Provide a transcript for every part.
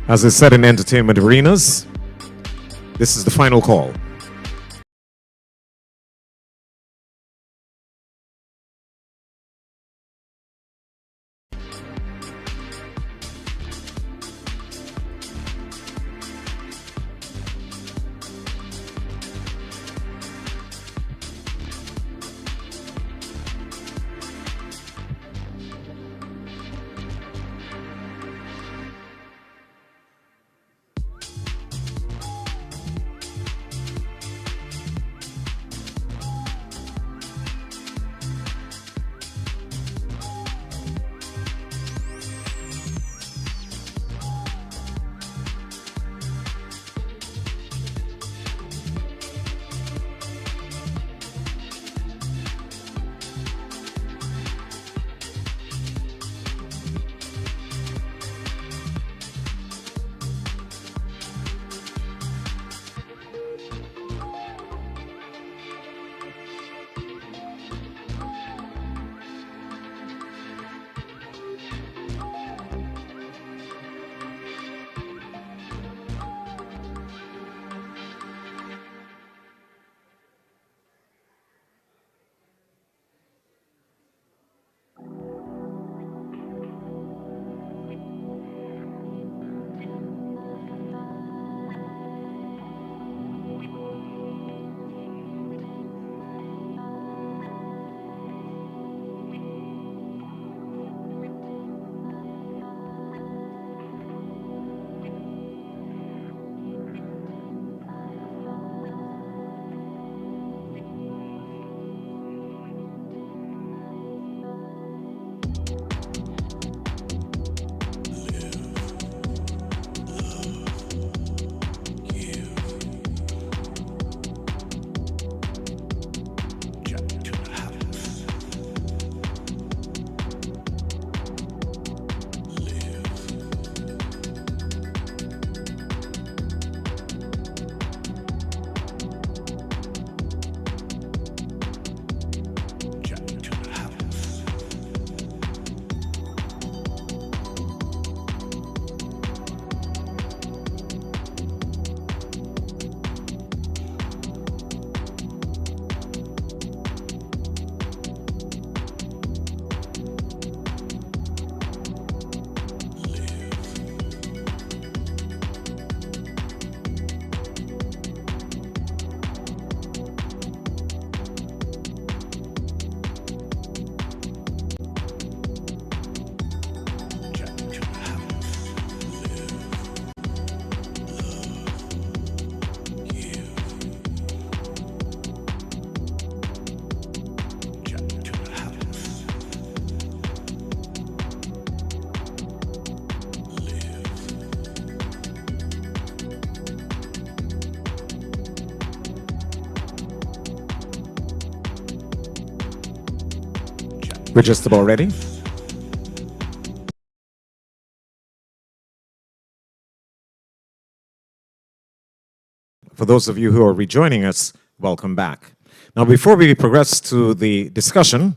As is said in entertainment arenas, this is the final call. We're just about ready. For those of you who are rejoining us, welcome back. Now, before we progress to the discussion,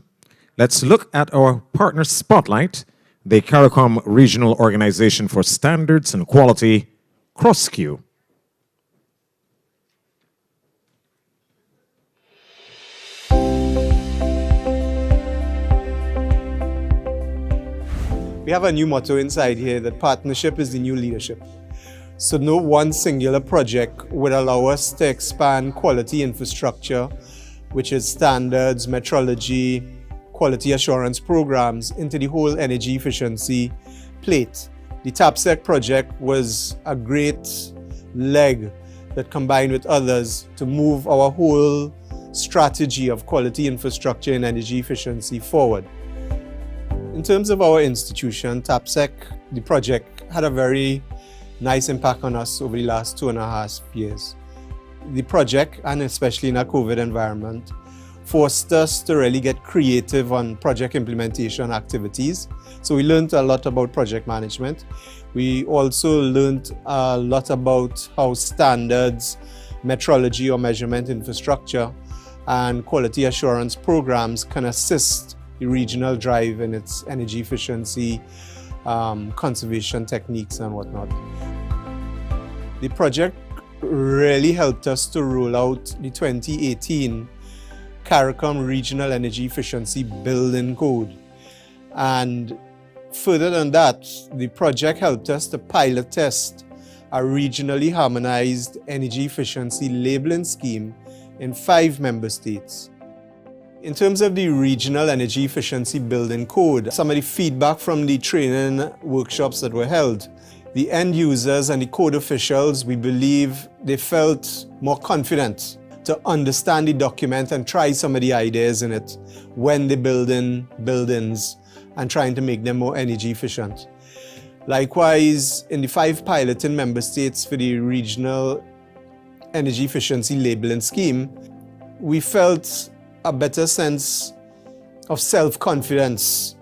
let's look at our partner spotlight, the CARICOM Regional Organization for Standards and Quality, CROSSQ. We have a new motto inside here that partnership is the new leadership. So no one singular project would allow us to expand quality infrastructure, which is standards, metrology, quality assurance programs, into the whole energy efficiency plate. The TAPSEC project was a great leg that combined with others to move our whole strategy of quality infrastructure and energy efficiency forward. In terms of our institution, TAPSEC, the project had a very nice impact on us over the last 2.5 years. The project, and especially in a COVID environment, forced us to really get creative on project implementation activities. So we learned a lot about project management. We also learned a lot about how standards, metrology or measurement infrastructure, and quality assurance programs can assist the regional drive in its energy efficiency, conservation techniques and whatnot. The project really helped us to roll out the 2018 CARICOM Regional Energy Efficiency Building Code. And further than that, the project helped us to pilot test a regionally harmonized energy efficiency labeling scheme in 5 member states. In terms of the Regional Energy Efficiency Building Code, some of the feedback from the training workshops that were held, the end users and the code officials, we believe they felt more confident to understand the document and try some of the ideas in it when they're building buildings and trying to make them more energy efficient. Likewise, in the 5 piloting member states for the Regional Energy Efficiency Labeling Scheme, we felt a better sense of self-confidence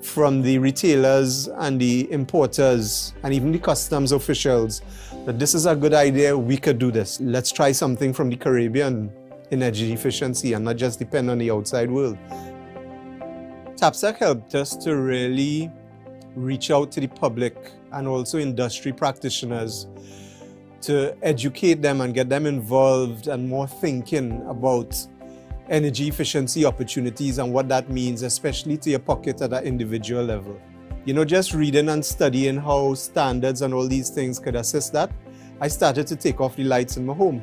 from the retailers and the importers and even the customs officials that this is a good idea, we could do this. Let's try something from the Caribbean in energy efficiency and not just depend on the outside world. TAPSEC helped us to really reach out to the public and also industry practitioners to educate them and get them involved and more thinking about energy efficiency opportunities and what that means, especially to your pocket at an individual level. You know, just reading and studying how standards and all these things could assist that, I started to take off the lights in my home.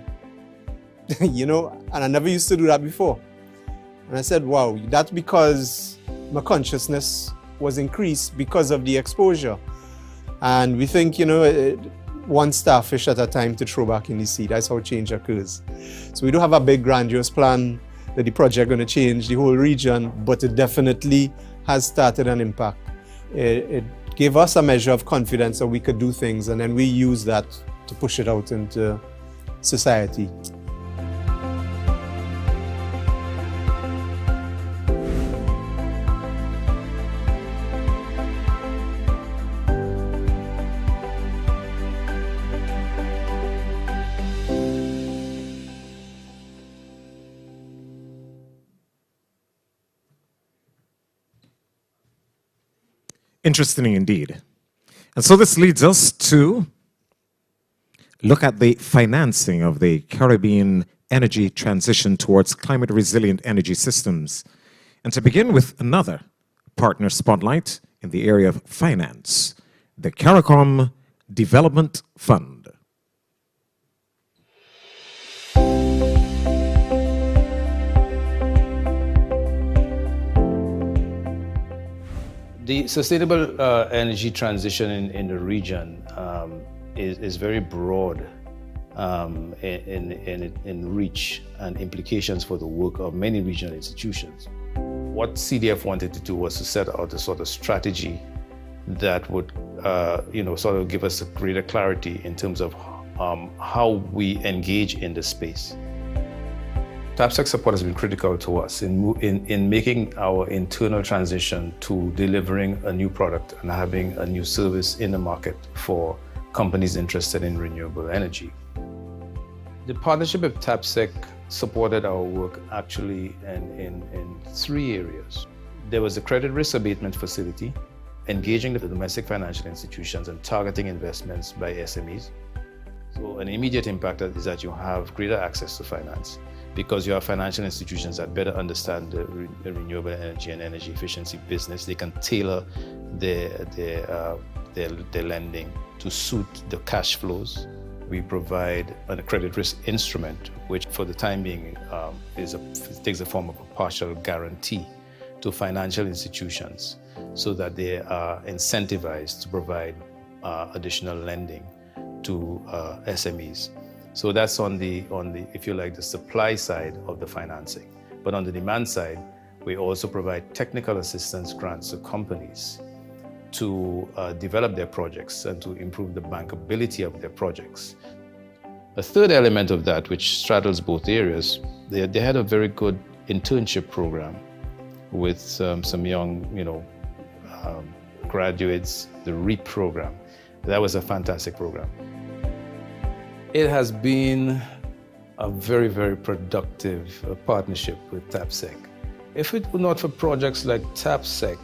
You know, and I never used to do that before. And I said, wow, that's because my consciousness was increased because of the exposure. And we think, you know, one starfish at a time to throw back in the sea. That's how change occurs. So we don't have a big grandiose plan that the project going to change the whole region, but it definitely has started an impact. It gave us a measure of confidence that we could do things, and then we use that to push it out into society. Interesting indeed. And so this leads us to look at the financing of the Caribbean energy transition towards climate-resilient energy systems. And to begin with another partner spotlight in the area of finance, the CARICOM Development Fund. The sustainable energy transition in the region is very broad in reach and implications for the work of many regional institutions. What CDF wanted to do was to set out a sort of strategy that would sort of give us a greater clarity in terms of how we engage in the space. TAPSEC support has been critical to us in making our internal transition to delivering a new product and having a new service in the market for companies interested in renewable energy. The partnership with TAPSEC supported our work actually in 3 areas. There was the credit risk abatement facility, engaging the domestic financial institutions and targeting investments by SMEs. So an immediate impact is that you have greater access to finance, because you have financial institutions that better understand the renewable energy and energy efficiency business. They can tailor their lending to suit the cash flows. We provide a credit risk instrument, which for the time being takes the form of a partial guarantee to financial institutions so that they are incentivized to provide additional lending to SMEs. So that's on the, if you like, the supply side of the financing. But on the demand side, we also provide technical assistance grants to companies to develop their projects and to improve the bankability of their projects. A third element of that, which straddles both areas, they had a very good internship program with some young, graduates, the REAP program. That was a fantastic program. It has been a very, very productive partnership with TAPSEC. If it were not for projects like TAPSEC,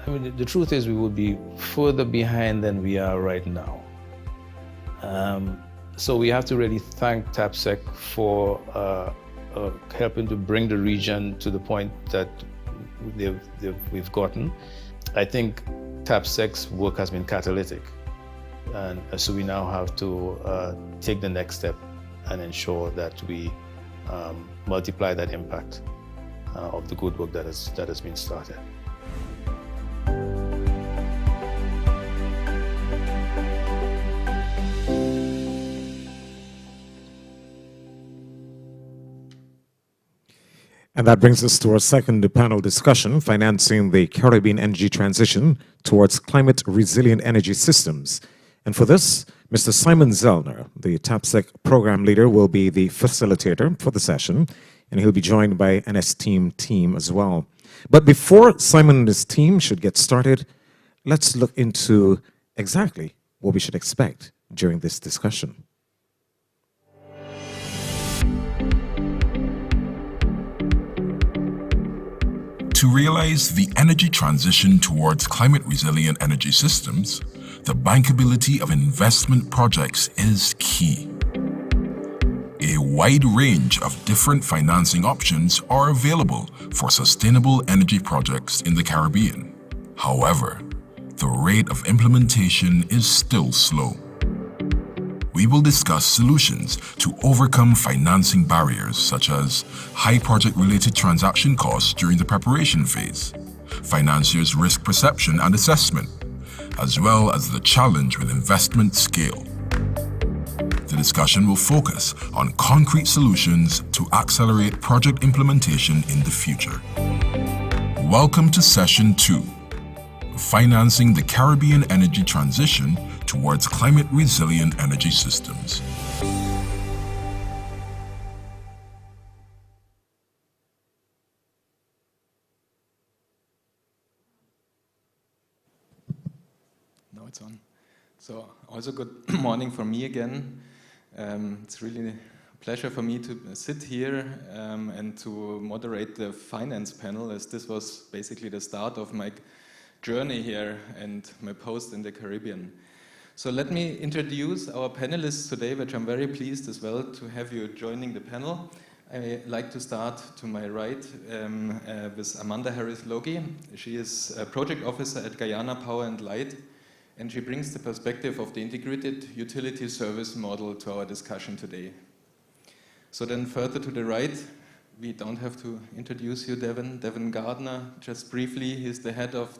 the truth is we would be further behind than we are right now. So we have to really thank TAPSEC for helping to bring the region to the point that we've gotten. I think TAPSEC's work has been catalytic, and so we now have to take the next step and ensure that we multiply that impact of the good work that has been started. And that brings us to our second panel discussion, financing the Caribbean energy transition towards climate resilient energy systems. And for this, Mr. Simon Zellner, the TAPSEC program leader, will be the facilitator for the session, and he'll be joined by an esteemed team as well. But before Simon and his team should get started, let's look into exactly what we should expect during this discussion. To realize the energy transition towards climate-resilient energy systems, the bankability of investment projects is key. A wide range of different financing options are available for sustainable energy projects in the Caribbean. However, the rate of implementation is still slow. We will discuss solutions to overcome financing barriers such as high project-related transaction costs during the preparation phase, financiers' risk perception and assessment, as well as the challenge with investment scale. The discussion will focus on concrete solutions to accelerate project implementation in the future. Welcome to Session 2, Financing the Caribbean Energy Transition towards climate-resilient energy systems. Now it's on. So also good morning from me again. It's really a pleasure for me to sit here and to moderate the finance panel, as this was basically the start of my journey here and my post in the Caribbean. So let me introduce our panelists today, which I'm very pleased as well to have you joining the panel. I like to start to my right with Amanda Harris-Logie. She is a project officer at Guyana Power and Light, and she brings the perspective of the integrated utility service model to our discussion today. So then further to the right, we don't have to introduce you, Devin Gardner. Just briefly, he's the head of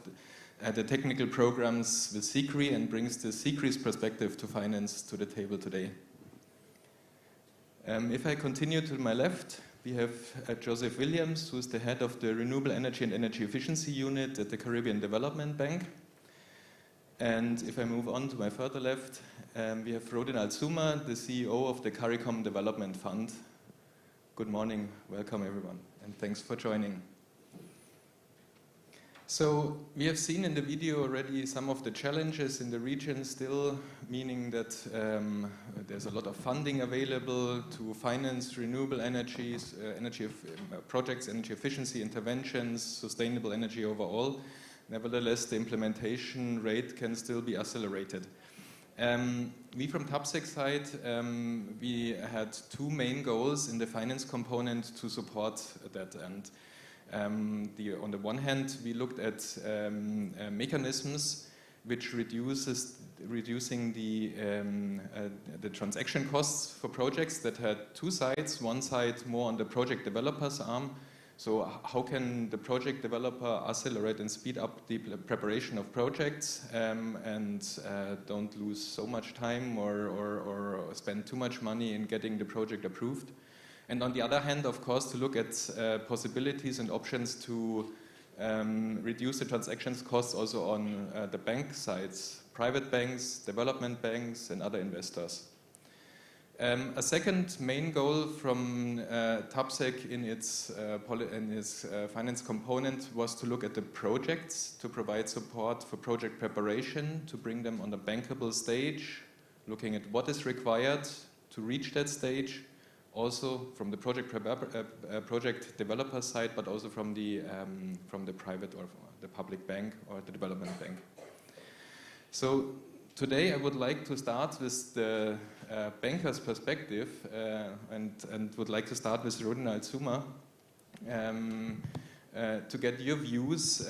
the technical programs with SECRI and brings the SECRI's perspective to finance to the table today. If I continue to my left, we have Joseph Williams, who's the head of the Renewable Energy and Energy Efficiency Unit at the Caribbean Development Bank. And if I move on to my further left, we have Rodin Altsuma, the CEO of the CARICOM Development Fund. Good morning, welcome everyone, and thanks for joining. So we have seen in the video already some of the challenges in the region still, meaning that there's a lot of funding available to finance renewable energies, projects, energy efficiency interventions, sustainable energy overall. Nevertheless, the implementation rate can still be accelerated. We from TAPSEC side, we had two main goals in the finance component to support that. And on the one hand, we looked at mechanisms which reducing the transaction costs for projects that had two sides. One side more on the project developer's arm. So how can the project developer accelerate and speed up the preparation of projects and don't lose so much time or spend too much money in getting the project approved? And on the other hand, of course, to look at possibilities and options to reduce the transactions costs also on the bank sides, private banks, development banks, and other investors. A second main goal from TAPSEC in its finance component was to look at the projects, to provide support for project preparation, to bring them on a bankable stage, looking at what is required to reach that stage, also from the project developer side, but also from the private or the public bank or the development bank. So today I would like to start with the banker's perspective and would like to start with Rodinald Zuma to get your views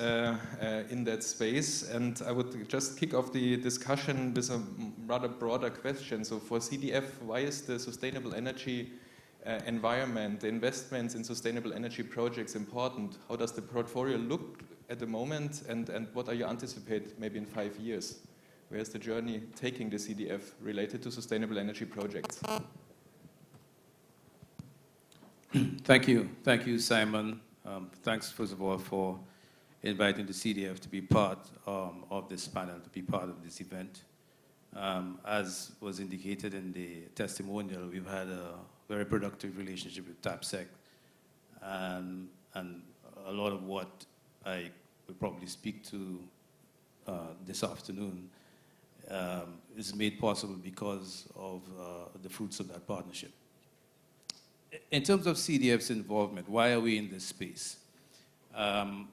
in that space. And I would just kick off the discussion with a rather broader question. So for CDF, why is the sustainable energy environment, the investments in sustainable energy projects important? How does the portfolio look at the moment, and what are you anticipate maybe in 5 years? Where's the journey taking the CDF related to sustainable energy projects? Thank you, Simon. Thanks, first of all, for inviting the CDF to be part of this panel, to be part of this event. As was indicated in the testimonial, we've had a very productive relationship with TAPSEC, and a lot of what I will probably speak to this afternoon is made possible because of the fruits of that partnership. In terms of CDF's involvement, why are we in this space? I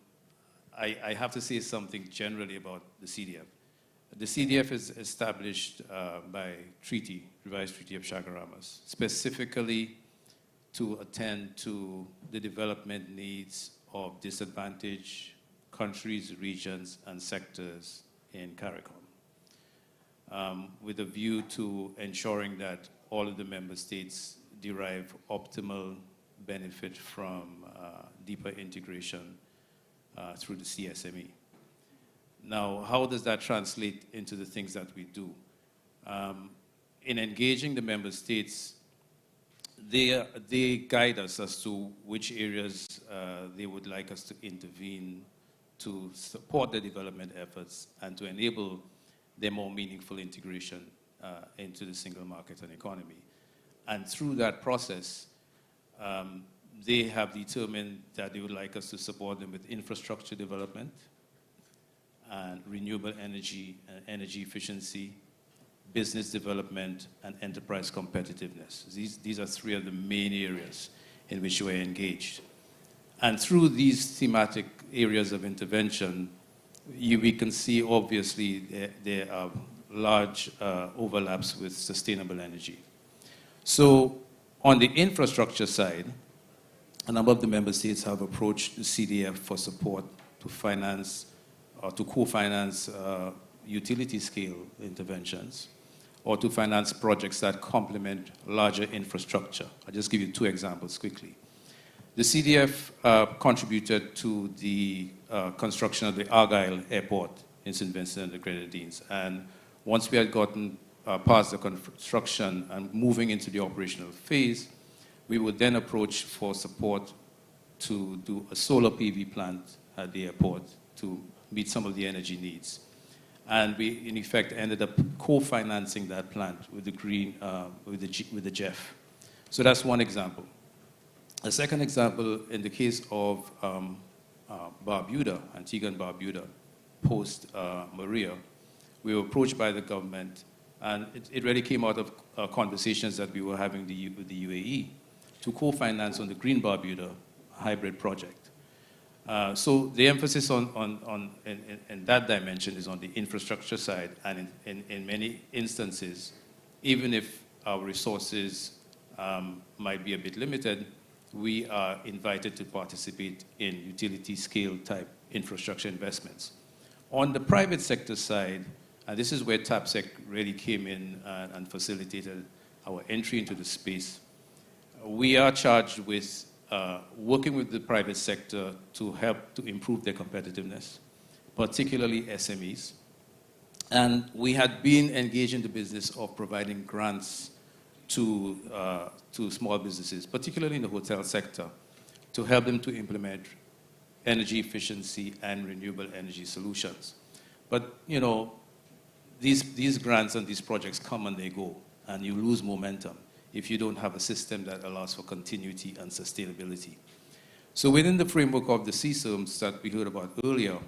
have to say something generally about the CDF. The CDF is established by treaty, revised Treaty of Chaguaramas, specifically to attend to the development needs of disadvantaged countries, regions, and sectors in CARICOM, with a view to ensuring that all of the member states derive optimal benefit from deeper integration through the CSME. Now, how does that translate into the things that we do? In engaging the member states, they guide us as to which areas they would like us to intervene to support the development efforts and to enable their more meaningful integration into the single market and economy. And through that process, they have determined that they would like us to support them with infrastructure development and renewable energy and energy efficiency, business development, and enterprise competitiveness. These are three of the main areas in which we're engaged. And through these thematic areas of intervention, we can see obviously there are large overlaps with sustainable energy. So on the infrastructure side, a number of the member states have approached the CDF for support to finance or to co-finance utility scale interventions or to finance projects that complement larger infrastructure. I'll just give you 2 examples quickly. The CDF contributed to the construction of the Argyle Airport in St. Vincent and the Grenadines. And once we had gotten past the construction and moving into the operational phase, we would then approach for support to do a solar PV plant at the airport to meet some of the energy needs. And we, in effect, ended up co-financing that plant with the GEF. So that's one example. A second example, in the case of Barbuda, Antigua and Barbuda, post-Maria, we were approached by the government, and it really came out of conversations that we were having with the UAE to co-finance on the Green Barbuda hybrid project. So the emphasis in that dimension is on the infrastructure side, and in many instances, even if our resources might be a bit limited, we are invited to participate in utility scale type infrastructure investments. On the private sector side, and this is where TAPSEC really came in and facilitated our entry into the space, we are charged with working with the private sector to help to improve their competitiveness, particularly SMEs. And we had been engaged in the business of providing grants to small businesses, particularly in the hotel sector, to help them to implement energy efficiency and renewable energy solutions. But, you know, these grants and these projects come and they go, and you lose momentum if you don't have a system that allows for continuity and sustainability. So within the framework of the CSIRMs that we heard about earlier,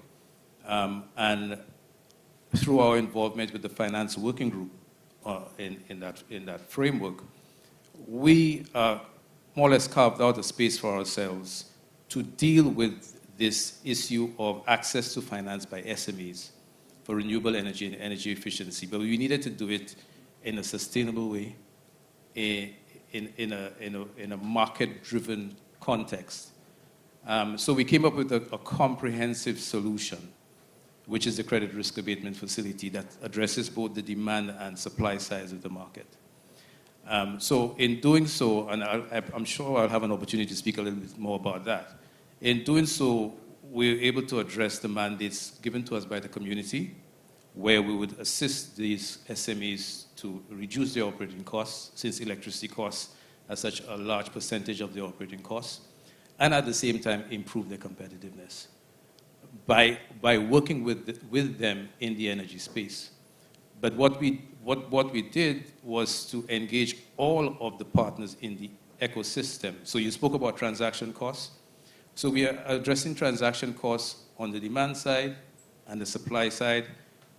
and through our involvement with the Finance Working Group in that framework, we more or less carved out a space for ourselves to deal with this issue of access to finance by SMEs for renewable energy and energy efficiency, but we needed to do it in a sustainable way, in a market-driven context. So we came up with a comprehensive solution, which is the credit risk abatement facility that addresses both the demand and supply sides of the market. So in doing so, and I'm sure I'll have an opportunity to speak a little bit more about that. In doing so, we're able to address the mandates given to us by the community, where we would assist these SMEs to reduce their operating costs, since electricity costs are such a large percentage of their operating costs, and at the same time improve their competitiveness by working with them in the energy space. But what we did was to engage all of the partners in the ecosystem. So you spoke about transaction costs. So we are addressing transaction costs on the demand side and the supply side,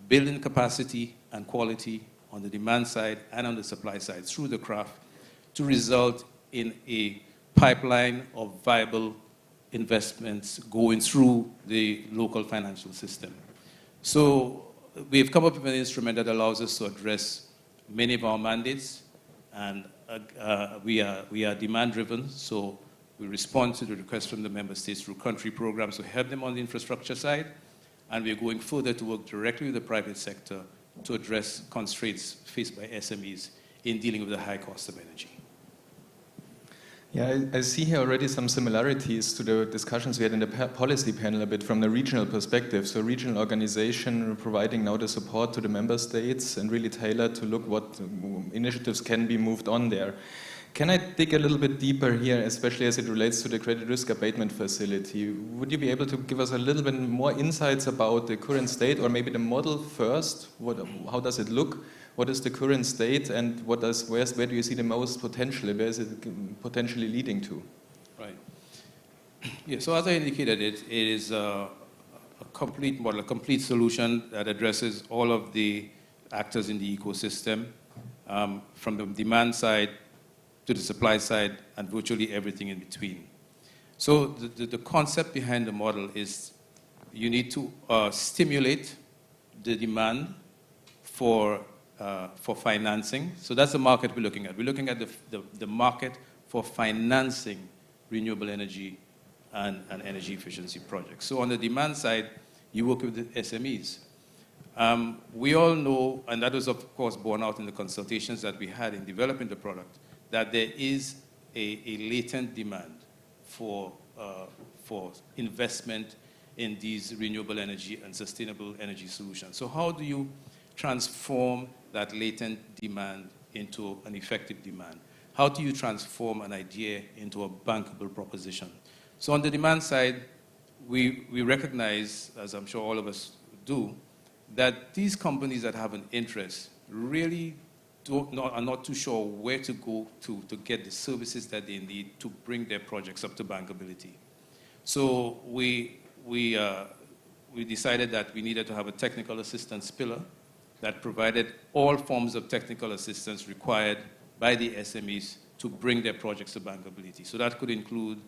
building capacity and quality on the demand side and on the supply side through the craft to result in a pipeline of viable investments going through the local financial system. So we've come up with an instrument that allows us to address many of our mandates, and we are demand-driven, so we respond to the requests from the member states through country programs to help them on the infrastructure side, and we're going further to work directly with the private sector to address constraints faced by SMEs in dealing with the high cost of energy. Yeah, I see here already some similarities to the discussions we had in the policy panel a bit from the regional perspective. So regional organization providing now the support to the member states and really tailored to look what initiatives can be moved on there. Can I dig a little bit deeper here, especially as it relates to the credit risk abatement facility? Would you be able to give us a little bit more insights about the current state, or maybe the model first? How does it look? What is the current state, and where do you see the most potential? Where is it potentially leading to? Right. Yeah, so as I indicated, it is a complete model, a complete solution that addresses all of the actors in the ecosystem, from the demand side to the supply side and virtually everything in between. So the concept behind the model is you need to stimulate the demand for financing. So that's the market we're looking at. We're looking at the market for financing renewable energy and energy efficiency projects. So on the demand side, you work with the SMEs. We all know, and that was of course borne out in the consultations that we had in developing the product, that there is a latent demand for investment in these renewable energy and sustainable energy solutions. So how do you transform that latent demand into an effective demand? How do you transform an idea into a bankable proposition? So on the demand side, we recognize, as I'm sure all of us do, that these companies that have an interest really are not too sure where to go to get the services that they need to bring their projects up to bankability. So we decided that we needed to have a technical assistance pillar that provided all forms of technical assistance required by the SMEs to bring their projects to bankability. So that could include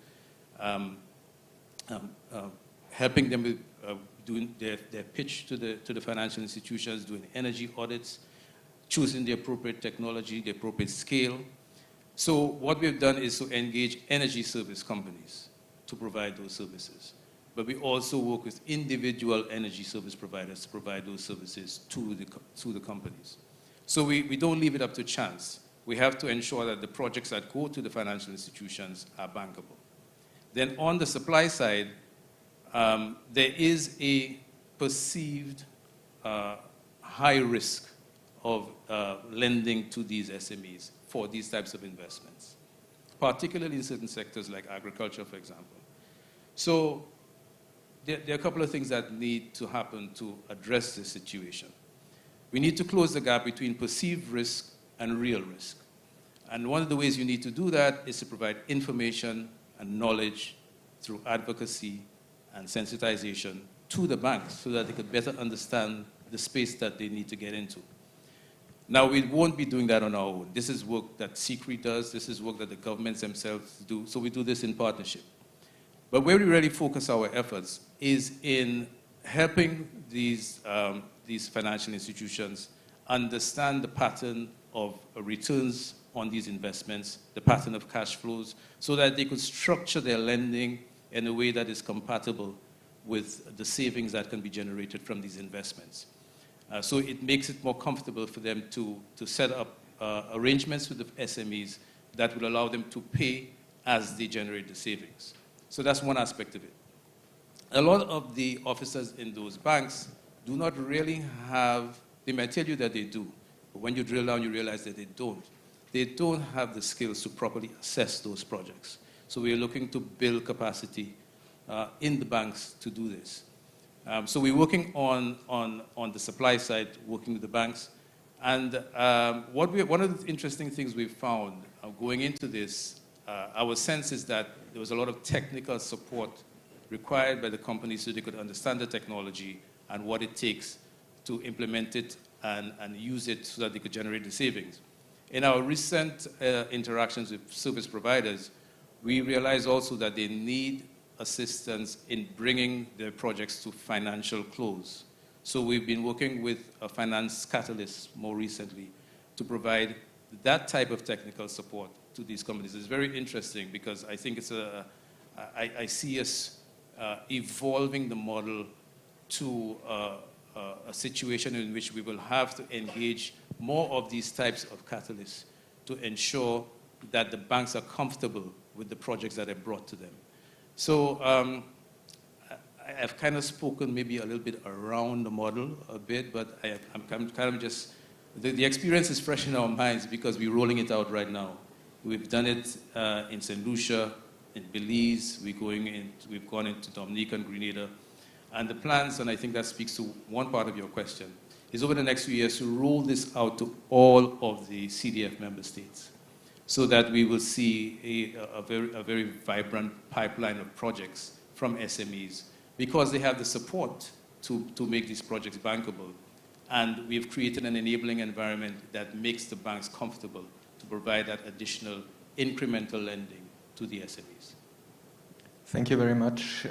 helping them with doing their pitch to the financial institutions, doing energy audits, choosing the appropriate technology, the appropriate scale. So what we've done is to engage energy service companies to provide those services. But we also work with individual energy service providers to provide those services to the companies. So we don't leave it up to chance. We have to ensure that the projects that go to the financial institutions are bankable. Then on the supply side, there is a perceived high risk of lending to these SMEs for these types of investments, particularly in certain sectors like agriculture, for example. So there are a couple of things that need to happen to address this situation. We need to close the gap between perceived risk and real risk. And one of the ways you need to do that is to provide information and knowledge through advocacy and sensitization to the banks so that they could better understand the space that they need to get into. Now, we won't be doing that on our own. This is work that CCRI does. This is work that the governments themselves do. So we do this in partnership. But where we really focus our efforts is in helping these financial institutions understand the pattern of returns on these investments, the pattern of cash flows, so that they could structure their lending in a way that is compatible with the savings that can be generated from these investments. So it makes it more comfortable for them to set up arrangements with the SMEs that will allow them to pay as they generate the savings. So that's one aspect of it. A lot of the officers in those banks do not really have, they might tell you that they do, but when you drill down, you realize that they don't. They don't have the skills to properly assess those projects. So we're looking to build capacity in the banks to do this. So we're working on the supply side, working with the banks. And one of the interesting things we've found going into this, our sense is that there was a lot of technical support required by the companies so they could understand the technology and what it takes to implement it and use it so that they could generate the savings. In our recent interactions with service providers, we realized also that they need assistance in bringing their projects to financial close. So we've been working with a finance catalyst more recently to provide that type of technical support to these companies. It's very interesting because I think I see us evolving the model to a situation in which we will have to engage more of these types of catalysts to ensure that the banks are comfortable with the projects that are brought to them. So I've kind of spoken maybe a little bit around the model a bit, but I'm kind of just, the experience is fresh in our minds because we're rolling it out right now. We've done it in St. Lucia, in Belize, we've gone into Dominica and Grenada. And the plans, and I think that speaks to one part of your question, is over the next few years to roll this out to all of the CDF member states so that we will see a very vibrant pipeline of projects from SMEs because they have the support to make these projects bankable. And we've created an enabling environment that makes the banks comfortable to provide that additional incremental lending to the SMEs. Thank you very much.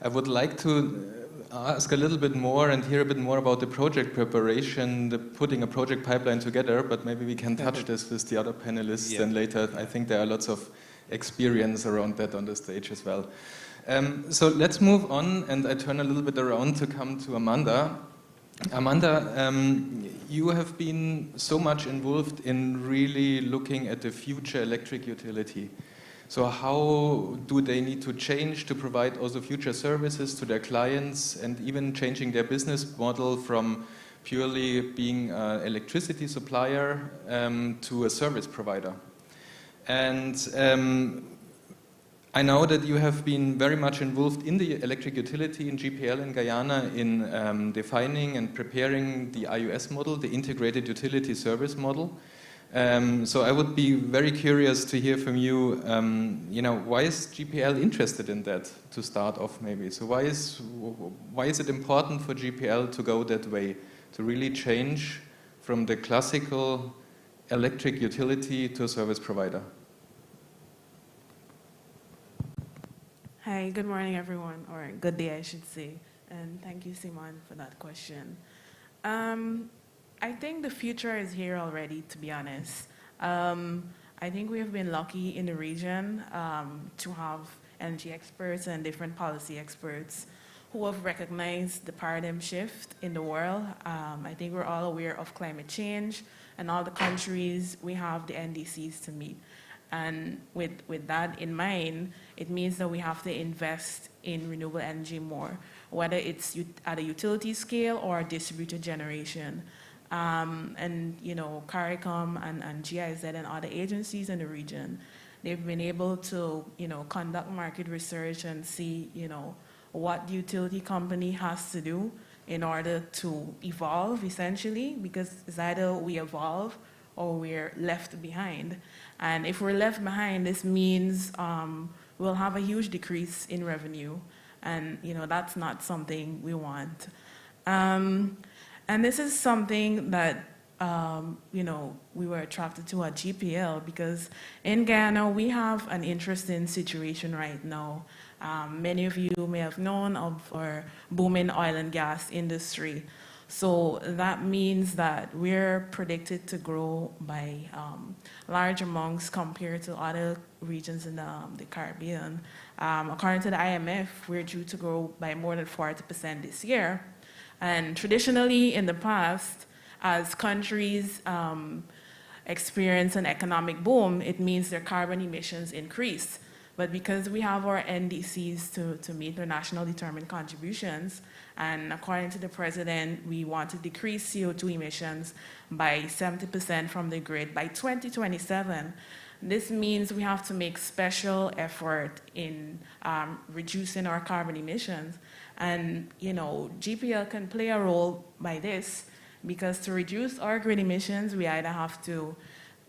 I would like to ask a little bit more and hear a bit more about the project preparation, putting a project pipeline together, but maybe we can touch this with the other panelists then later. I think there are lots of experience around that on the stage as well. So let's move on, and I turn a little bit around to come to Amanda. Amanda, you have been so much involved in really looking at the future electric utility. So how do they need to change to provide also future services to their clients and even changing their business model from purely being an electricity supplier to a service provider? And I know that you have been very much involved in the electric utility in GPL in Guyana in defining and preparing the IUS model, the Integrated Utility Service Model. So I would be very curious to hear from you, why is GPL interested in that to start off maybe? So why is it important for GPL to go that way, to really change from the classical electric utility to a service provider? Hi, good morning everyone, or good day I should say, and thank you Simon for that question. I think the future is here already, to be honest. I think we have been lucky in the region to have energy experts and different policy experts who have recognized the paradigm shift in the world. I think we're all aware of climate change, and all the countries, we have the NDCs to meet. And with that in mind, it means that we have to invest in renewable energy more, whether it's at a utility scale or distributed generation. And CARICOM and GIZ and other agencies in the region, they've been able to conduct market research and see what the utility company has to do in order to evolve, essentially, because it's either we evolve or we're left behind. And if we're left behind, this means we'll have a huge decrease in revenue, and that's not something we want. And this is something that we were attracted to at GPL because in Guyana we have an interesting situation right now. Many of you may have known of our booming oil and gas industry. So that means that we're predicted to grow by large amounts compared to other regions in the Caribbean. According to the IMF, we're due to grow by more than 40% this year. And traditionally in the past, as countries experience an economic boom, it means their carbon emissions increase. But because we have our NDCs to meet our national determined contributions, and according to the president, we want to decrease CO2 emissions by 70% from the grid by 2027. This means we have to make special effort in reducing our carbon emissions. And, you know, GPL can play a role by this, because to reduce our grid emissions, we either have to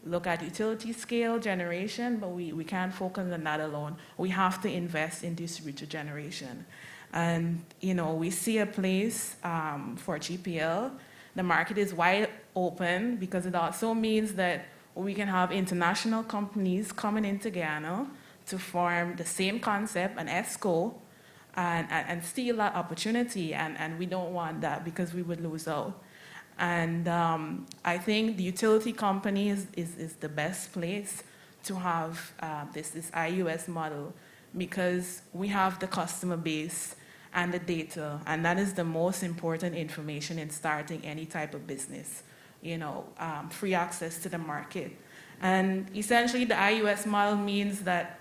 look at utility scale generation, but we can't focus on that alone. We have to invest in distributed generation. And, you know, we see a place for GPL. The market is wide open because it also means that we can have international companies coming into Guyana to form the same concept, an ESCO, and steal that opportunity. And we don't want that because we would lose out. And I think the utility company is the best place to have this IUS model, because we have the customer base and the data, and that is the most important information in starting any type of business, you know, free access to the market. And essentially the IUS model means that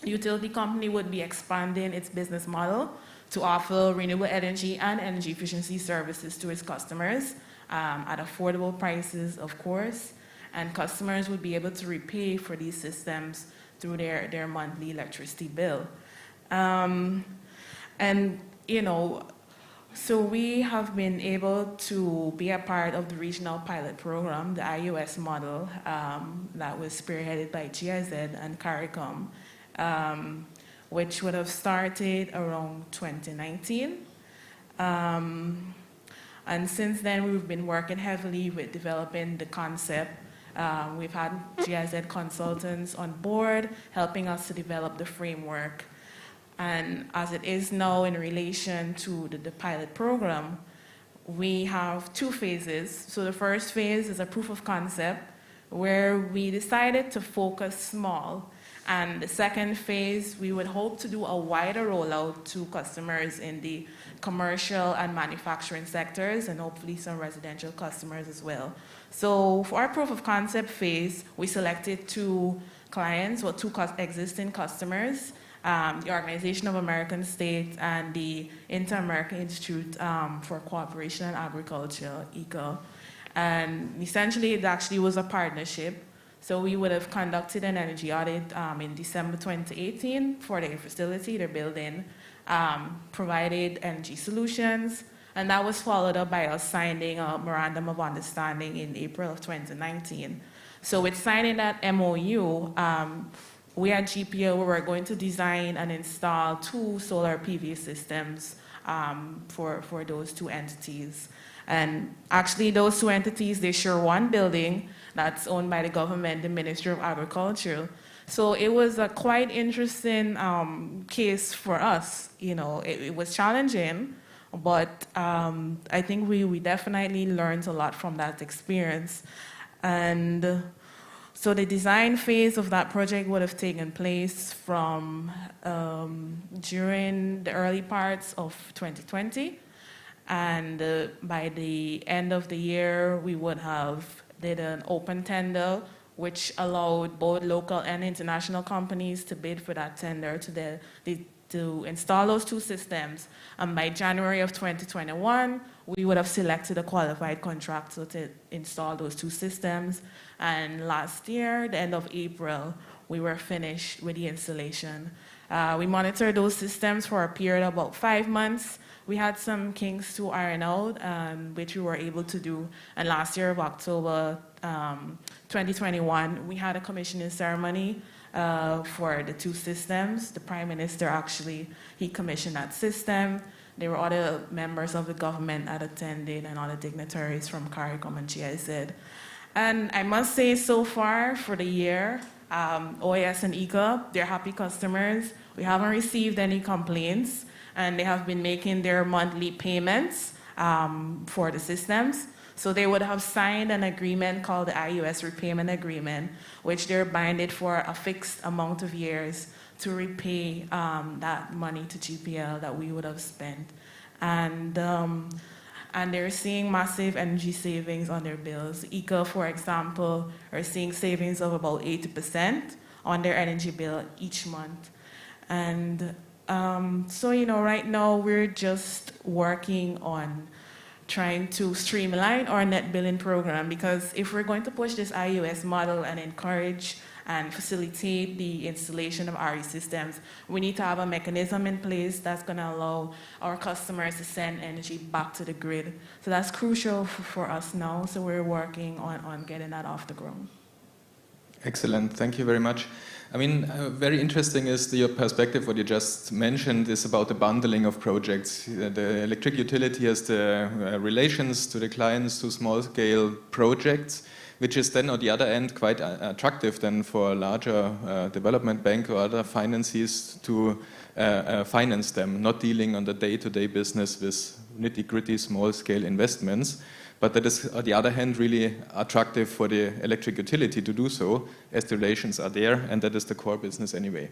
the utility company would be expanding its business model to offer renewable energy and energy efficiency services to its customers at affordable prices, of course, and customers would be able to repay for these systems through their monthly electricity bill. And, you know, so we have been able to be a part of the regional pilot program, the IUS model, that was spearheaded by GIZ and CARICOM, which would have started around 2019. And since then, we've been working heavily with developing the concept. We've had GIZ consultants on board helping us to develop the framework. And as it is now in relation to the pilot program, we have two phases. So the first phase is a proof of concept where we decided to focus small. And the second phase, we would hope to do a wider rollout to customers in the commercial and manufacturing sectors, and hopefully some residential customers as well. So for our proof of concept phase, we selected two clients, or two existing customers, the Organization of American States and the Inter-American Institute for Cooperation and Agriculture, ICA. And essentially, it actually was a partnership. So we would have conducted an energy audit in December 2018 for their facility, their building, provided energy solutions, and that was followed up by us signing a memorandum of understanding in April of 2019. So with signing that MOU, we at GPO were going to design and install 2 solar PV systems for those 2 entities. And actually those 2 entities, they share one building that's owned by the government, the Ministry of Agriculture. So it was a quite interesting case for us. You know, it was challenging, but I think we definitely learned a lot from that experience. And so the design phase of that project would have taken place from during the early parts of 2020. And by the end of the year, we would have did an open tender, which allowed both local and international companies to bid for that tender to install those 2 systems. And by January of 2021, we would have selected a qualified contractor to install those 2 systems. And last year, the end of April, we were finished with the installation. We monitored those systems for a period of about 5 months. We had some kinks to iron out, which we were able to do. And last year of October 2021, we had a commissioning ceremony for the 2 systems. The Prime Minister actually, he commissioned that system. There were other members of the government that attended and other dignitaries from CARICOM and GIZ. And I must say, so far for the year, OAS and ICA, they're happy customers. we haven't received any complaints, and they have been making their monthly payments for the systems. So they would have signed an agreement called the IUS repayment agreement, which they're binded for a fixed amount of years to repay that money to GPL that we would have spent. And they're seeing massive energy savings on their bills. ECA, for example, are seeing savings of about 80% on their energy bill each month. And so, right now we're just working on trying to streamline our net billing program, because if we're going to push this IUS model and encourage and facilitate the installation of RE systems, we need to have a mechanism in place that's going to allow our customers to send energy back to the grid. So that's crucial for us now, so we're working on getting that off the ground. Excellent, thank you very much. I mean, very interesting is your perspective. What you just mentioned is about the bundling of projects. The electric utility has the relations to the clients to small-scale projects, which is then on the other end quite attractive then for a larger development bank or other financiers to finance them, not dealing on the day-to-day business with nitty-gritty small-scale investments. But that is, on the other hand, really attractive for the electric utility to do so, as the relations are there, and that is the core business anyway.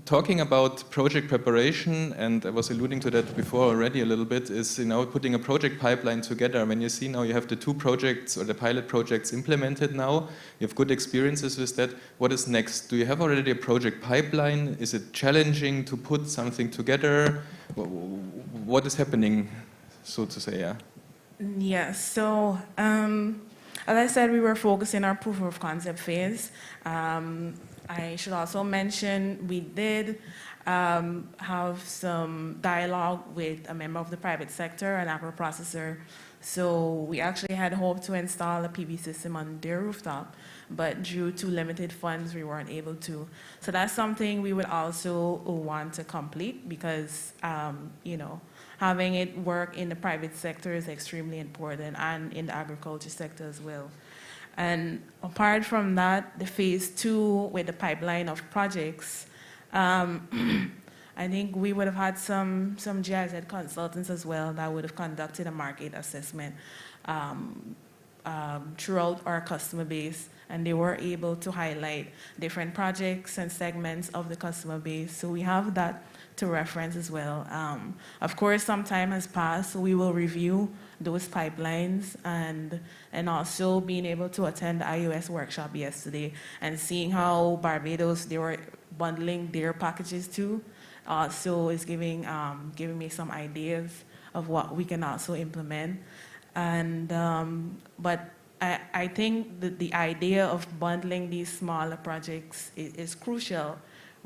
Talking about project preparation, and I was alluding to that before already a little bit, is putting a project pipeline together. When you see now you have the 2 projects or the pilot projects implemented now, you have good experiences with that. What is next? Do you have already a project pipeline? Is it challenging to put something together? What is happening, so to say? Yeah. Yes, so as I said, we were focusing our proof of concept phase. I should also mention we did have some dialogue with a member of the private sector, an agro-processor. So we actually had hoped to install a PV system on their rooftop, but due to limited funds, we weren't able to. So that's something we would also want to complete, because, having it work in the private sector is extremely important, and in the agriculture sector as well. And apart from that, the phase 2 with the pipeline of projects, I think we would have had some GIZ consultants as well that would have conducted a market assessment throughout our customer base, and they were able to highlight different projects and segments of the customer base. So we have that to reference as well. Of course, some time has passed, so we will review those pipelines, and also being able to attend the IUS workshop yesterday and seeing how Barbados, they were bundling their packages too. So it's giving me some ideas of what we can also implement. And but I think that the idea of bundling these smaller projects is crucial,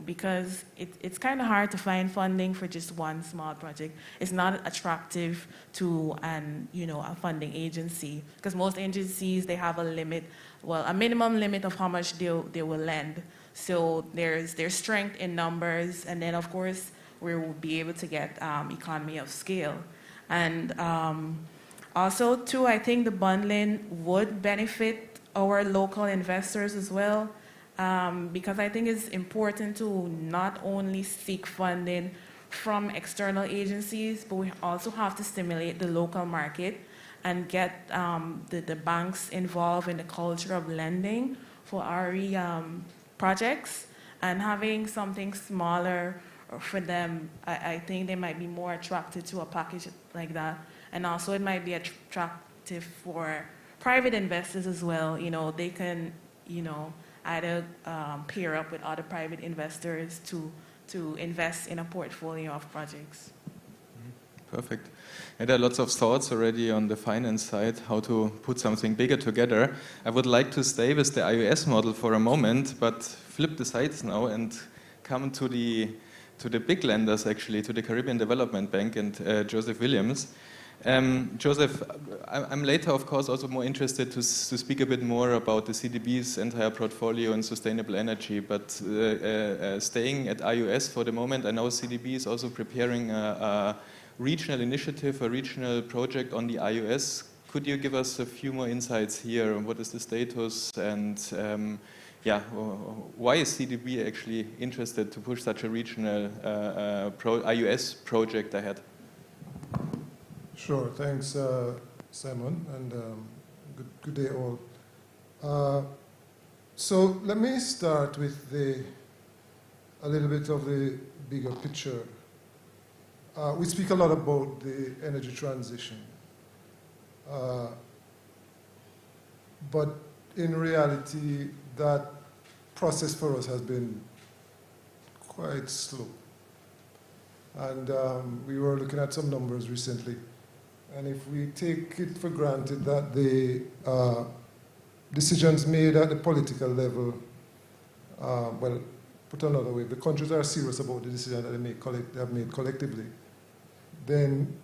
because it's kind of hard to find funding for just one small project. It's not attractive to a funding agency, because most agencies, they have a limit, a minimum limit of how much they will lend. So there's strength in numbers, and then of course we will be able to get economy of scale. And also too, I think the bundling would benefit our local investors as well. Because I think it's important to not only seek funding from external agencies, but we also have to stimulate the local market and get the banks involved in the culture of lending for RE projects, and having something smaller for them. I think they might be more attracted to a package like that, and also it might be attractive for private investors as well. They can, either pair up with other private investors to invest in a portfolio of projects. Perfect. And there are lots of thoughts already on the finance side, how to put something bigger together. I would like to stay with the IUS model for a moment, but flip the sides now and come to the big lenders, actually, to the Caribbean Development Bank and Joseph Williams. Joseph, I'm later, of course, also more interested to speak a bit more about the CDB's entire portfolio and sustainable energy, but staying at IUS for the moment, I know CDB is also preparing a regional initiative, a regional project on the IUS. Could you give us a few more insights here? What is the status, and yeah, why is CDB actually interested to push such a regional IUS project ahead? Sure, thanks, Simon, and good day all. So let me start with a little bit of the bigger picture. We speak a lot about the energy transition, but in reality, that process for us has been quite slow. And we were looking at some numbers recently. And if we take it for granted that the decisions made at the political level, well, put another way, the countries are serious about the decision that they have made collectively, then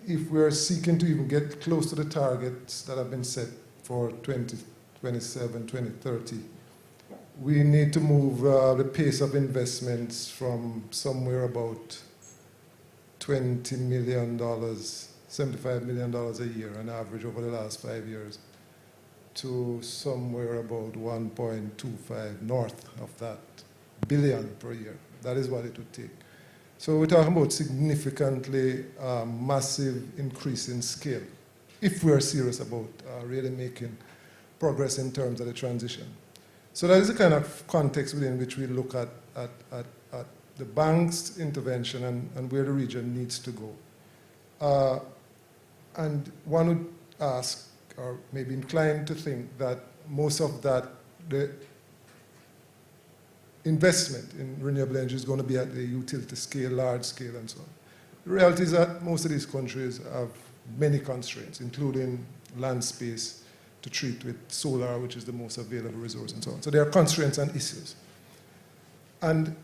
if we're seeking to even get close to the targets that have been set for 2027, 2030, we need to move the pace of investments from somewhere about $20 million, $75 million a year on average over the last 5 years to somewhere about 1.25 north of that billion per year. That is what it would take. So we're talking about significantly massive increase in scale if we're serious about really making progress in terms of the transition. So that is the kind of context within which we look at the bank's intervention and where the region needs to go. And one would ask, or maybe inclined to think, that most of that, the investment in renewable energy is going to be at the utility scale, large scale, and so on. The reality is that most of these countries have many constraints, including land space to treat with solar, which is the most available resource, and so on. So there are constraints and issues. And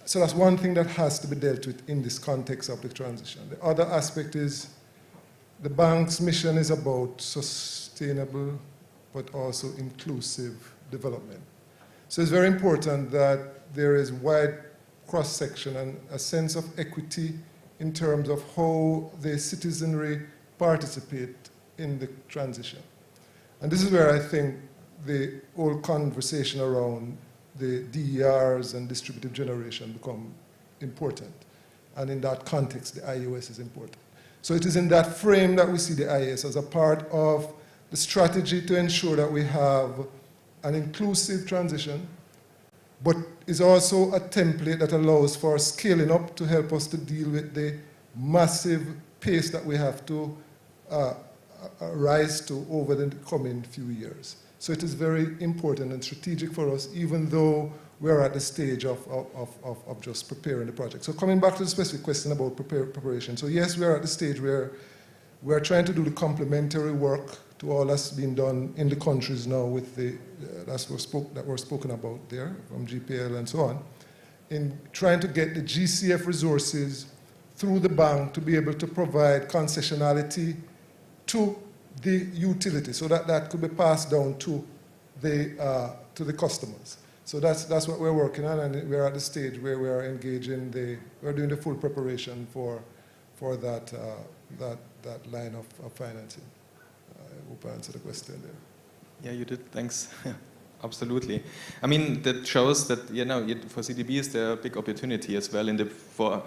so that's one thing that has to be dealt with in this context of the transition. The other aspect is the bank's mission is about sustainable but also inclusive development. So it's very important that there is wide cross-section and a sense of equity in terms of how the citizenry participate in the transition. And this is where I think the whole conversation around the DERs and distributed generation become important. And in that context, the IUS is important. So it is in that frame that we see the IUS as a part of the strategy to ensure that we have an inclusive transition, but is also a template that allows for scaling up to help us to deal with the massive pace that we have to rise to over the coming few years. So it is very important and strategic for us, even though we're at the stage of just preparing the project. So coming back to the specific question about preparation. So yes, we're at the stage where we're trying to do the complementary work to all that's been done in the countries now with the that were spoken about there from GPL and so on, in trying to get the GCF resources through the bank to be able to provide concessionality to the utility, so that that could be passed down to the customers. So that's what we're working on, and we're at the stage where we are engaging we're doing the full preparation for that line of financing. I hope I answered the question there. Yeah, you did. Thanks. Absolutely. I mean, that shows that for CDBs there are big opportunity as well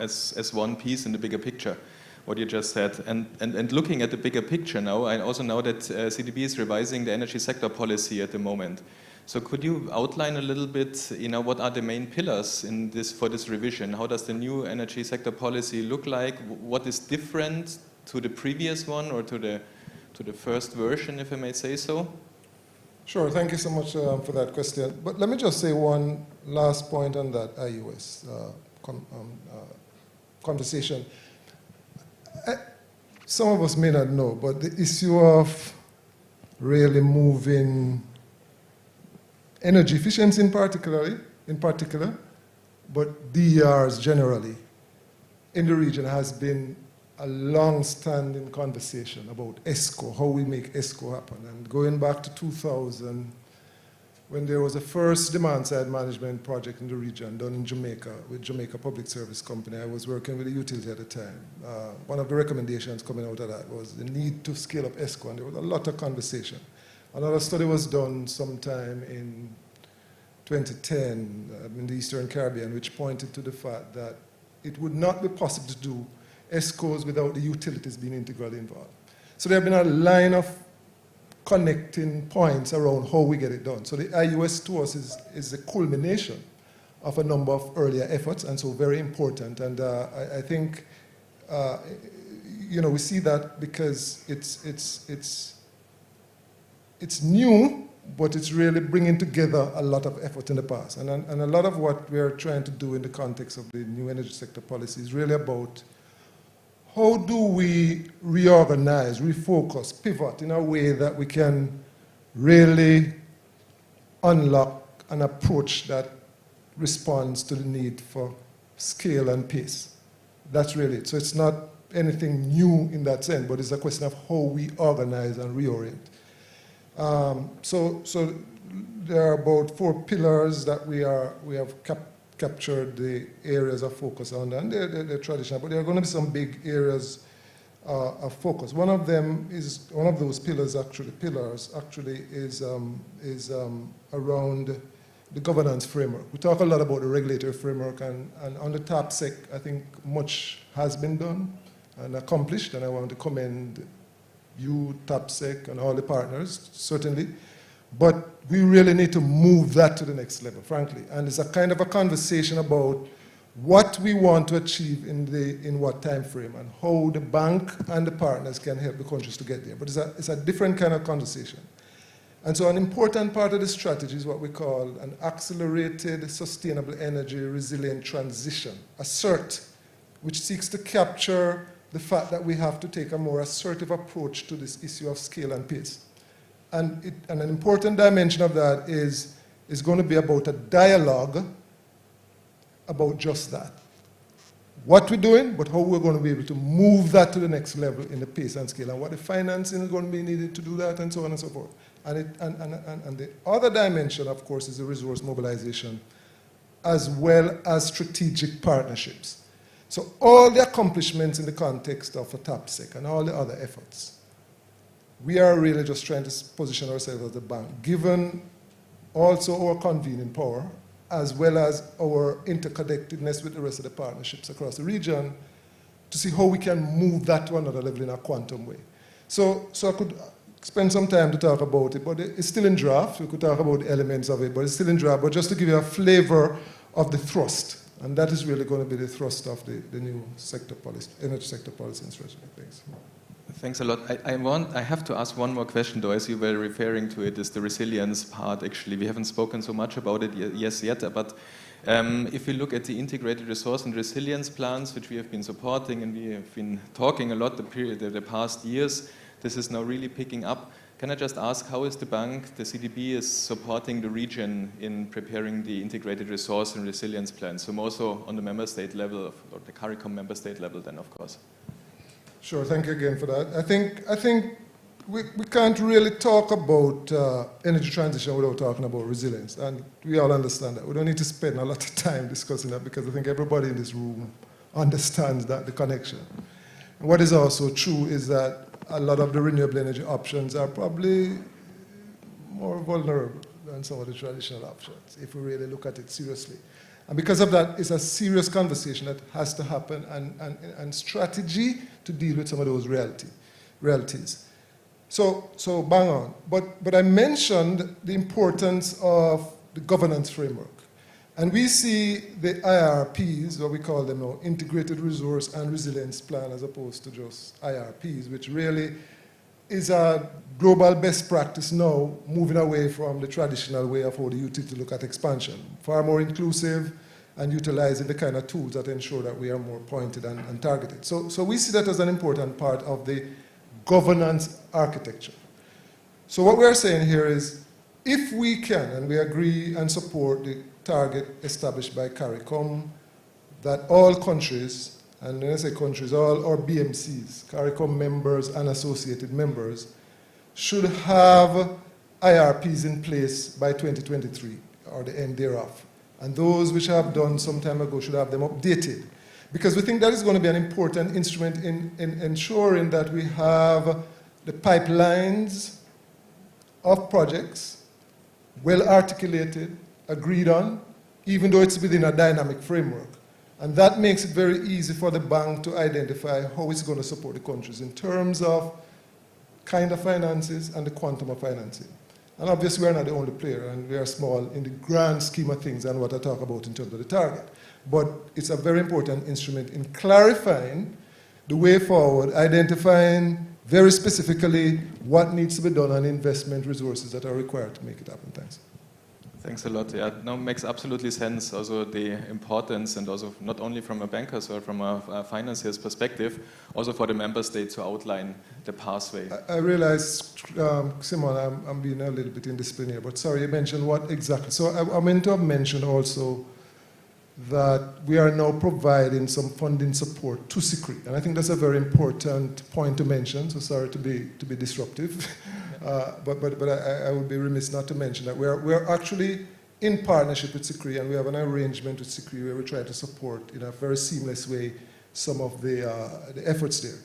as one piece in the bigger picture. What you just said, and looking at the bigger picture now, I also know that CDB is revising the energy sector policy at the moment. So could you outline a little bit, what are the main pillars in for this revision? How does the new energy sector policy look like? What is different to the previous one or to the first version, if I may say so? Sure, thank you so much for that question. But let me just say one last point on that IUS conversation. Some of us may not know, but the issue of really moving energy efficiency in particular, but DERs generally in the region has been a long-standing conversation about ESCO, how we make ESCO happen. And going back to 2000, when there was a first demand-side management project in the region done in Jamaica with Jamaica Public Service Company, I was working with the utility at the time. One of the recommendations coming out of that was the need to scale up ESCO, and there was a lot of conversation. Another study was done sometime in 2010 in the Eastern Caribbean, which pointed to the fact that it would not be possible to do ESCOs without the utilities being integrally involved. So there have been a line of connecting points around how we get it done. So the IUS to us is the culmination of a number of earlier efforts, and so very important. And I think, you know, we see that because it's new, but it's really bringing together a lot of effort in the past. And a lot of what we're trying to do in the context of the new energy sector policy is really about how do we reorganize, refocus, pivot in a way that we can really unlock an approach that responds to the need for scale and pace. That's really it. So it's not anything new in that sense, but it's a question of how we organize and reorient. So there are about 4 pillars that we have captured the areas of focus on, and they're traditional, but there are going to be some big areas of focus. One of those pillars actually is around the governance framework. We talk a lot about the regulatory framework, and on the TAPSEC, I think much has been done and accomplished, and I want to commend you, TAPSEC, and all the partners, certainly. But we really need to move that to the next level, frankly. And it's a kind of a conversation about what we want to achieve in what time frame, and how the bank and the partners can help the countries to get there. But it's a different kind of conversation. And so an important part of the strategy is what we call an accelerated sustainable energy resilient transition, ASSERT, which seeks to capture the fact that we have to take a more assertive approach to this issue of scale and pace. And an important dimension of that is going to be about a dialogue about just that. What we're doing, but how we're going to be able to move that to the next level in the pace and scale, and what the financing is going to be needed to do that, and so on and so forth. And the other dimension, of course, is the resource mobilization, as well as strategic partnerships. So all the accomplishments in the context of a TAPSEC and all the other efforts, we are really just trying to position ourselves as a bank, given also our convening power, as well as our interconnectedness with the rest of the partnerships across the region, to see how we can move that to another level in a quantum way. So I could spend some time to talk about it, but it's still in draft. We could talk about the elements of it, but it's still in draft. But just to give you a flavor of the thrust, and that is really going to be the thrust of the new sector policy, energy sector policy and strategy. Thanks. Thanks a lot. I have to ask one more question, though, as you were referring to it, is the resilience part, actually. We haven't spoken so much about it yet, but if we look at the integrated resource and resilience plans, which we have been supporting, and we have been talking a lot the past years, this is now really picking up. Can I just ask, how is the bank, the CDB, is supporting the region in preparing the integrated resource and resilience plans? So more so on the member state level, or the CARICOM member state level then, of course. Sure, thank you again for that. I think we can't really talk about energy transition without talking about resilience, and we all understand that. We don't need to spend a lot of time discussing that, because I think everybody in this room understands that, the connection. And what is also true is that a lot of the renewable energy options are probably more vulnerable than some of the traditional options, if we really look at it seriously. And because of that, it's a serious conversation that has to happen, and strategy to deal with some of those realities. So bang on. But I mentioned the importance of the governance framework. And we see the IRPs, what we call them now, Integrated Resource and Resilience Plan, as opposed to just IRPs, which really is a global best practice now, moving away from the traditional way of how the utility look at expansion. Far more inclusive and utilizing the kind of tools that ensure that we are more pointed and targeted. So we see that as an important part of the governance architecture. So what we're saying here is, if we can, and we agree and support the target established by CARICOM, that all countries, and when I say countries, all our BMCs, CARICOM members and associated members, should have IRPs in place by 2023, or the end thereof. And those which have done some time ago should have them updated. Because we think that is going to be an important instrument in ensuring that we have the pipelines of projects well articulated, agreed on, even though it's within a dynamic framework. And that makes it very easy for the bank to identify how it's going to support the countries in terms of kind of finances and the quantum of financing. And obviously, we're not the only player, and we are small in the grand scheme of things and what I talk about in terms of the target. But it's a very important instrument in clarifying the way forward, identifying very specifically what needs to be done and investment resources that are required to make it happen. Thanks. Thanks a lot. Yeah, no, makes absolutely sense. Also the importance, and also not only from a banker's or from a financier's perspective, also for the member states to outline the pathway. I realize, Simon, I'm being a little bit indisciplined here, but sorry, you mentioned what exactly? So I meant to have mentioned also that we are now providing some funding support to SICRI, and I think that's a very important point to mention. So sorry to be disruptive, but I would be remiss not to mention that we're actually in partnership with SICRI, and we have an arrangement with SICRI where we try to support in a very seamless way some of the efforts there.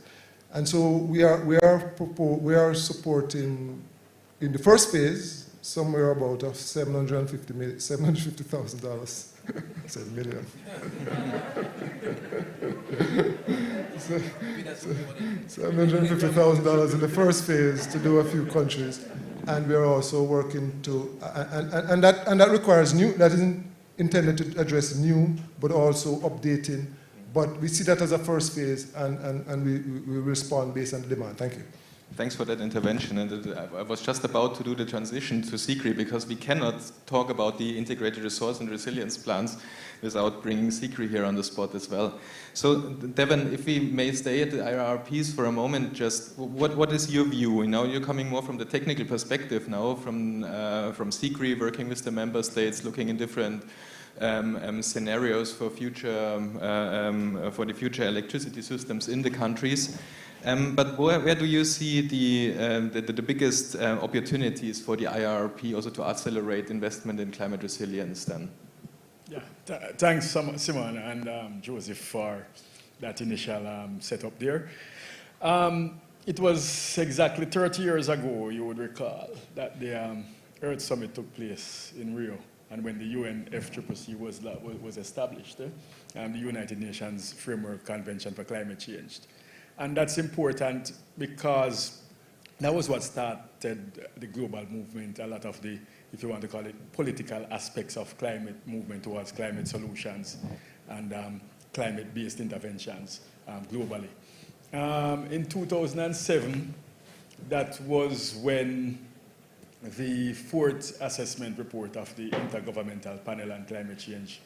And so we are supporting in the first phase somewhere about $750,000. I said million. $750,000 in the first phase to do a few countries, and we're also working to, and that requires new. That isn't intended to address new, but also updating. But we see that as a first phase, and we respond based on the demand. Thank you. Thanks for that intervention. And I was just about to do the transition to SICRI, because we cannot talk about the integrated resource and resilience plans without bringing SICRI here on the spot as well. So, Devon, if we may stay at the IRRPs for a moment, just what is your view? You know, you're coming more from the technical perspective now, from SICRI, working with the member states, looking in different scenarios for the future electricity systems in the countries. But where do you see the biggest opportunities for the IRRP also to accelerate investment in climate resilience then? Yeah, thanks Simon and Joseph for that initial setup there. It was exactly 30 years ago, you would recall, that the Earth Summit took place in Rio, and when the UNFCCC was established, the United Nations Framework Convention for Climate Change. And that's important because that was what started the global movement, a lot of the, if you want to call it, political aspects of climate movement towards climate solutions and climate-based interventions globally. In 2007, that was when the fourth assessment report of the Intergovernmental Panel on Climate Change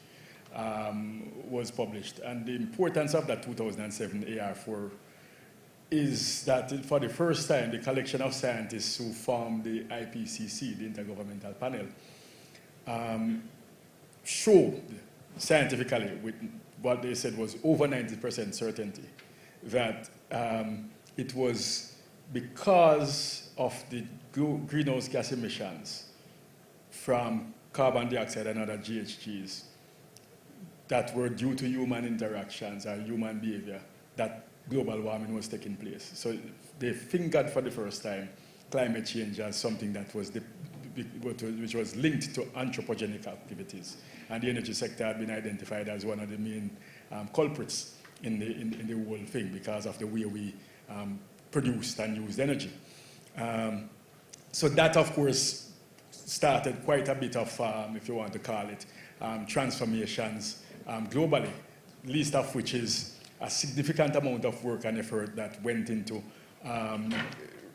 was published. And the importance of that 2007 AR4 is that for the first time, the collection of scientists who formed the IPCC, the Intergovernmental Panel, showed scientifically, with what they said was over 90% certainty, that it was because of the greenhouse gas emissions from carbon dioxide and other GHGs that were due to human interactions or human behavior that global warming was taking place. So they fingered for the first time climate change as something that was which was linked to anthropogenic activities. And the energy sector had been identified as one of the main culprits in the whole thing because of the way we produced and used energy. So that, of course, started quite a bit of, if you want to call it, transformations globally, least of which is a significant amount of work and effort that went into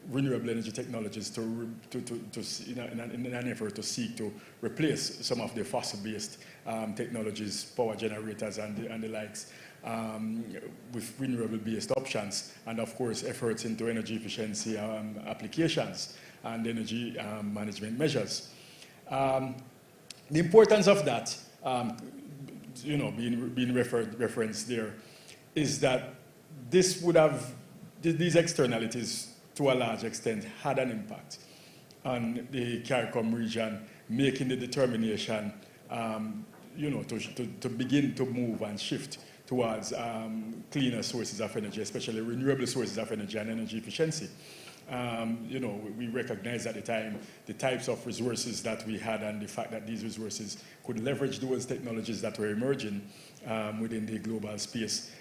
renewable energy technologies in an effort to seek to replace some of the fossil-based technologies, power generators and the likes, with renewable-based options, and of course efforts into energy efficiency applications and energy management measures. The importance of that, being referenced there, is that these externalities, to a large extent, had an impact on the CARICOM region, making the determination, to begin to move and shift towards cleaner sources of energy, especially renewable sources of energy and energy efficiency. we recognized at the time the types of resources that we had and the fact that these resources could leverage those technologies that were emerging within the global space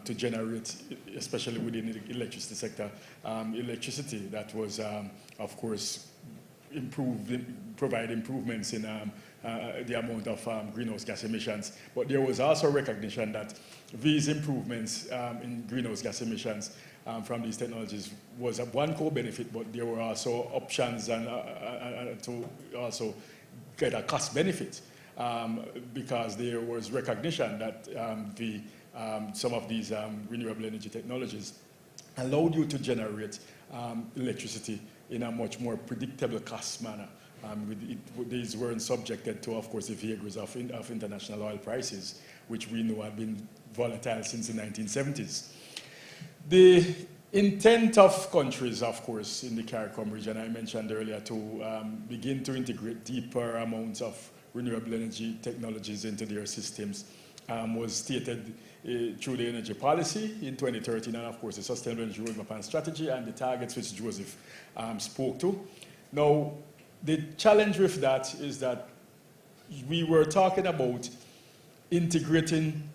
to generate, especially within the electricity sector, electricity that was, of course, provide improvements in the amount of greenhouse gas emissions. But there was also recognition that these improvements in greenhouse gas emissions from these technologies was one core benefit, but there were also options and to also get a cost benefit because there was recognition that some of these renewable energy technologies allowed you to generate electricity in a much more predictable cost manner. These weren't subjected to, of course, the vagaries of international oil prices, which we know have been volatile since the 1970s. The intent of countries, of course, in the CARICOM region, I mentioned earlier, to begin to integrate deeper amounts of renewable energy technologies into their systems was stated through the energy policy in 2013, and of course the Sustainable Energy Roadmap and Strategy and the targets which Joseph spoke to. Now, the challenge with that is that we were talking about integrating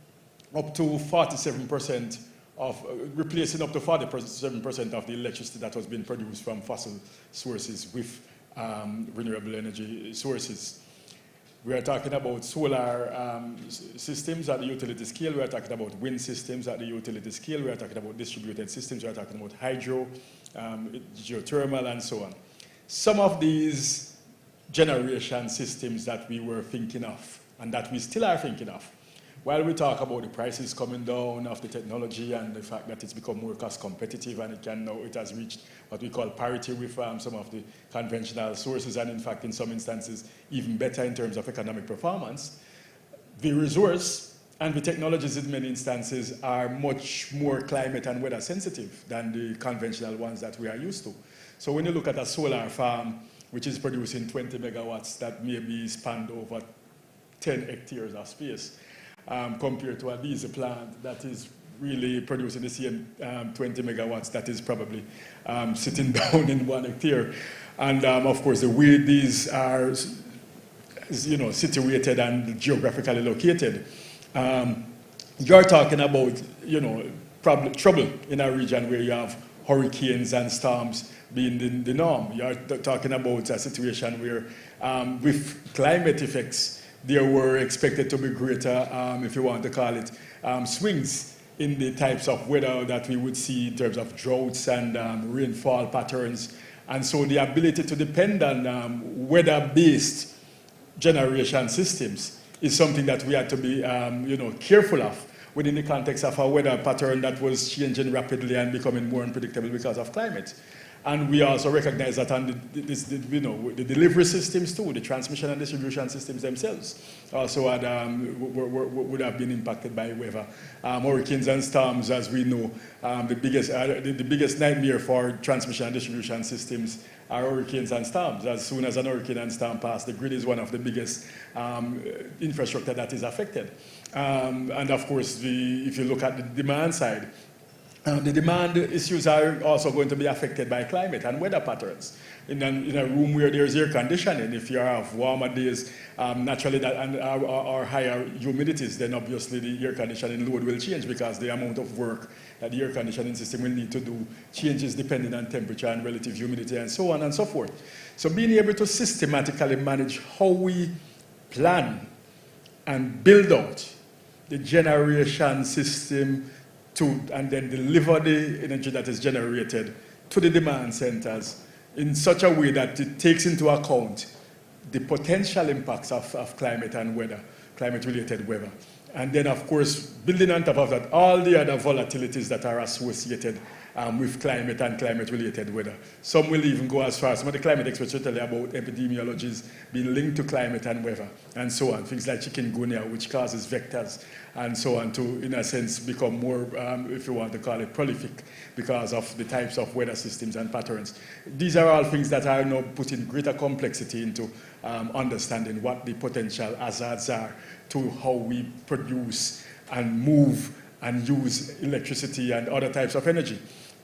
up to 47% of, replacing up to 47% of the electricity that was being produced from fossil sources with renewable energy sources. We are talking about solar systems at the utility scale. We are talking about wind systems at the utility scale. We are talking about distributed systems. We are talking about hydro, geothermal, and so on. Some of these generation systems that we were thinking of, and that we still are thinking of, while we talk about the prices coming down of the technology and the fact that it's become more cost competitive and it has reached what we call parity with some of the conventional sources, and in fact in some instances even better in terms of economic performance, the resource and the technologies in many instances are much more climate and weather sensitive than the conventional ones that we are used to. So when you look at a solar farm which is producing 20 megawatts that may be spanned over 10 hectares of space, compared to a diesel plant that is really producing the same 20 megawatts that is probably sitting down in 1 hectare. And of course, the way these are situated and geographically located, you're talking about trouble in a region where you have hurricanes and storms being the norm. You're talking about a situation where with climate effects, there were expected to be greater, if you want to call it, swings in the types of weather that we would see in terms of droughts and rainfall patterns. And so the ability to depend on weather-based generation systems is something that we had to be careful of within the context of a weather pattern that was changing rapidly and becoming more unpredictable because of climate. And we also recognize that on the delivery systems too, the transmission and distribution systems themselves also had, would have been impacted by weather. Hurricanes and storms, as we know, the biggest nightmare for transmission and distribution systems are hurricanes and storms. As soon as an hurricane and storm pass, the grid is one of the biggest infrastructure that is affected. And of course, if you look at the demand side, the demand issues are also going to be affected by climate and weather patterns. In a room where there's air conditioning, if you have warmer days, naturally or higher humidities, then obviously the air conditioning load will change because the amount of work that the air conditioning system will need to do changes depending on temperature and relative humidity and so on and so forth. So being able to systematically manage how we plan and build out the generation system and then deliver the energy that is generated to the demand centers in such a way that it takes into account the potential impacts of climate and weather, climate-related weather. And then, of course, building on top of that, all the other volatilities that are associated with climate and climate-related weather. Some will even go as far as some of the climate experts will tell you about epidemiologies being linked to climate and weather, and so on. Things like chikungunya, which causes vectors, and so on, to, in a sense, become more, if you want to call it, prolific because of the types of weather systems and patterns. These are all things that are now putting greater complexity into understanding what the potential hazards are to how we produce and move and use electricity and other types of energy.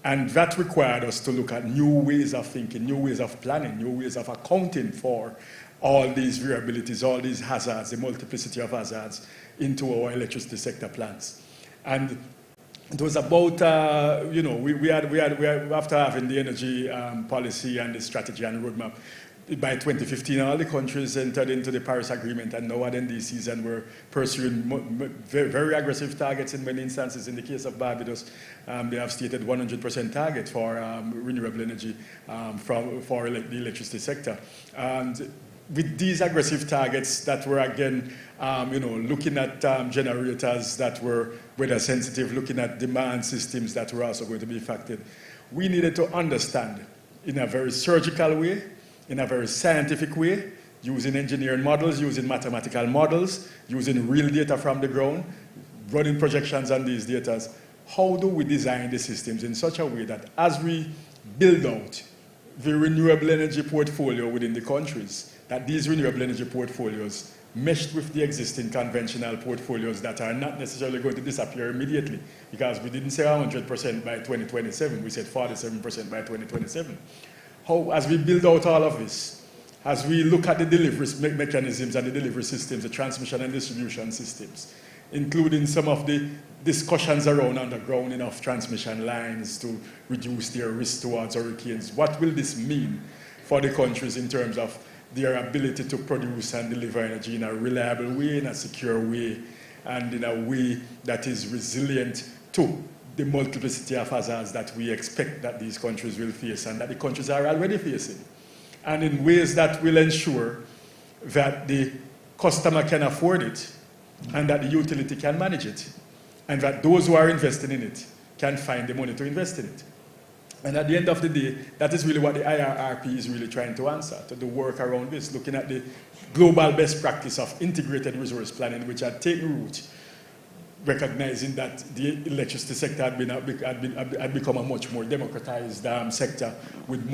And that required us to look at new ways of thinking, new ways of planning, new ways of accounting for all these variabilities, all these hazards, the multiplicity of hazards into our electricity sector plans. And it was about, we had, after having the energy policy and the strategy and roadmap, by 2015, all the countries entered into the Paris Agreement and now at NDCs, and were pursuing very aggressive targets in many instances. In the case of Barbados, they have stated 100% target for renewable energy for the electricity sector. And with these aggressive targets that were again, looking at generators that were weather sensitive, looking at demand systems that were also going to be affected, we needed to understand in a very surgical way, in a very scientific way, using engineering models, using mathematical models, using real data from the ground, running projections on these data. How do we design the systems in such a way that as we build out the renewable energy portfolio within the countries, that these renewable energy portfolios meshed with the existing conventional portfolios that are not necessarily going to disappear immediately, because we didn't say 100% by 2027, we said 47% by 2027. How, as we build out all of this, as we look at the delivery mechanisms and the delivery systems, the transmission and distribution systems, including some of the discussions around undergrounding of transmission lines to reduce their risk towards hurricanes, what will this mean for the countries in terms of their ability to produce and deliver energy in a reliable way, in a secure way, and in a way that is resilient to the multiplicity of hazards that we expect that these countries will face and that the countries are already facing, and in ways that will ensure that the customer can afford it and that the utility can manage it, and that those who are investing in it can find the money to invest in it. And at the end of the day, that is really what the IRRP is really trying to answer, to the work around this, looking at the global best practice of integrated resource planning, which had taken root, recognizing that the electricity sector had become a much more democratized sector with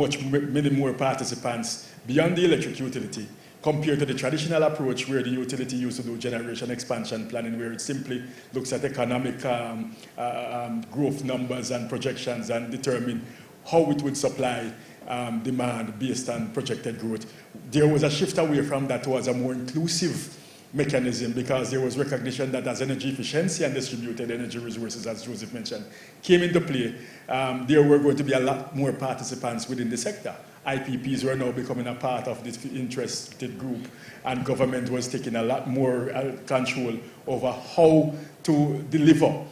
many more participants beyond the electric utility, compared to the traditional approach where the utility used to do generation expansion planning, where it simply looks at economic growth numbers and projections and determine how it would supply demand based on projected growth. There was a shift away from that towards a more inclusive mechanism, because there was recognition that as energy efficiency and distributed energy resources, as Joseph mentioned, came into play, there were going to be a lot more participants within the sector. IPPs were now becoming a part of this interested group, and government was taking a lot more control over how to deliver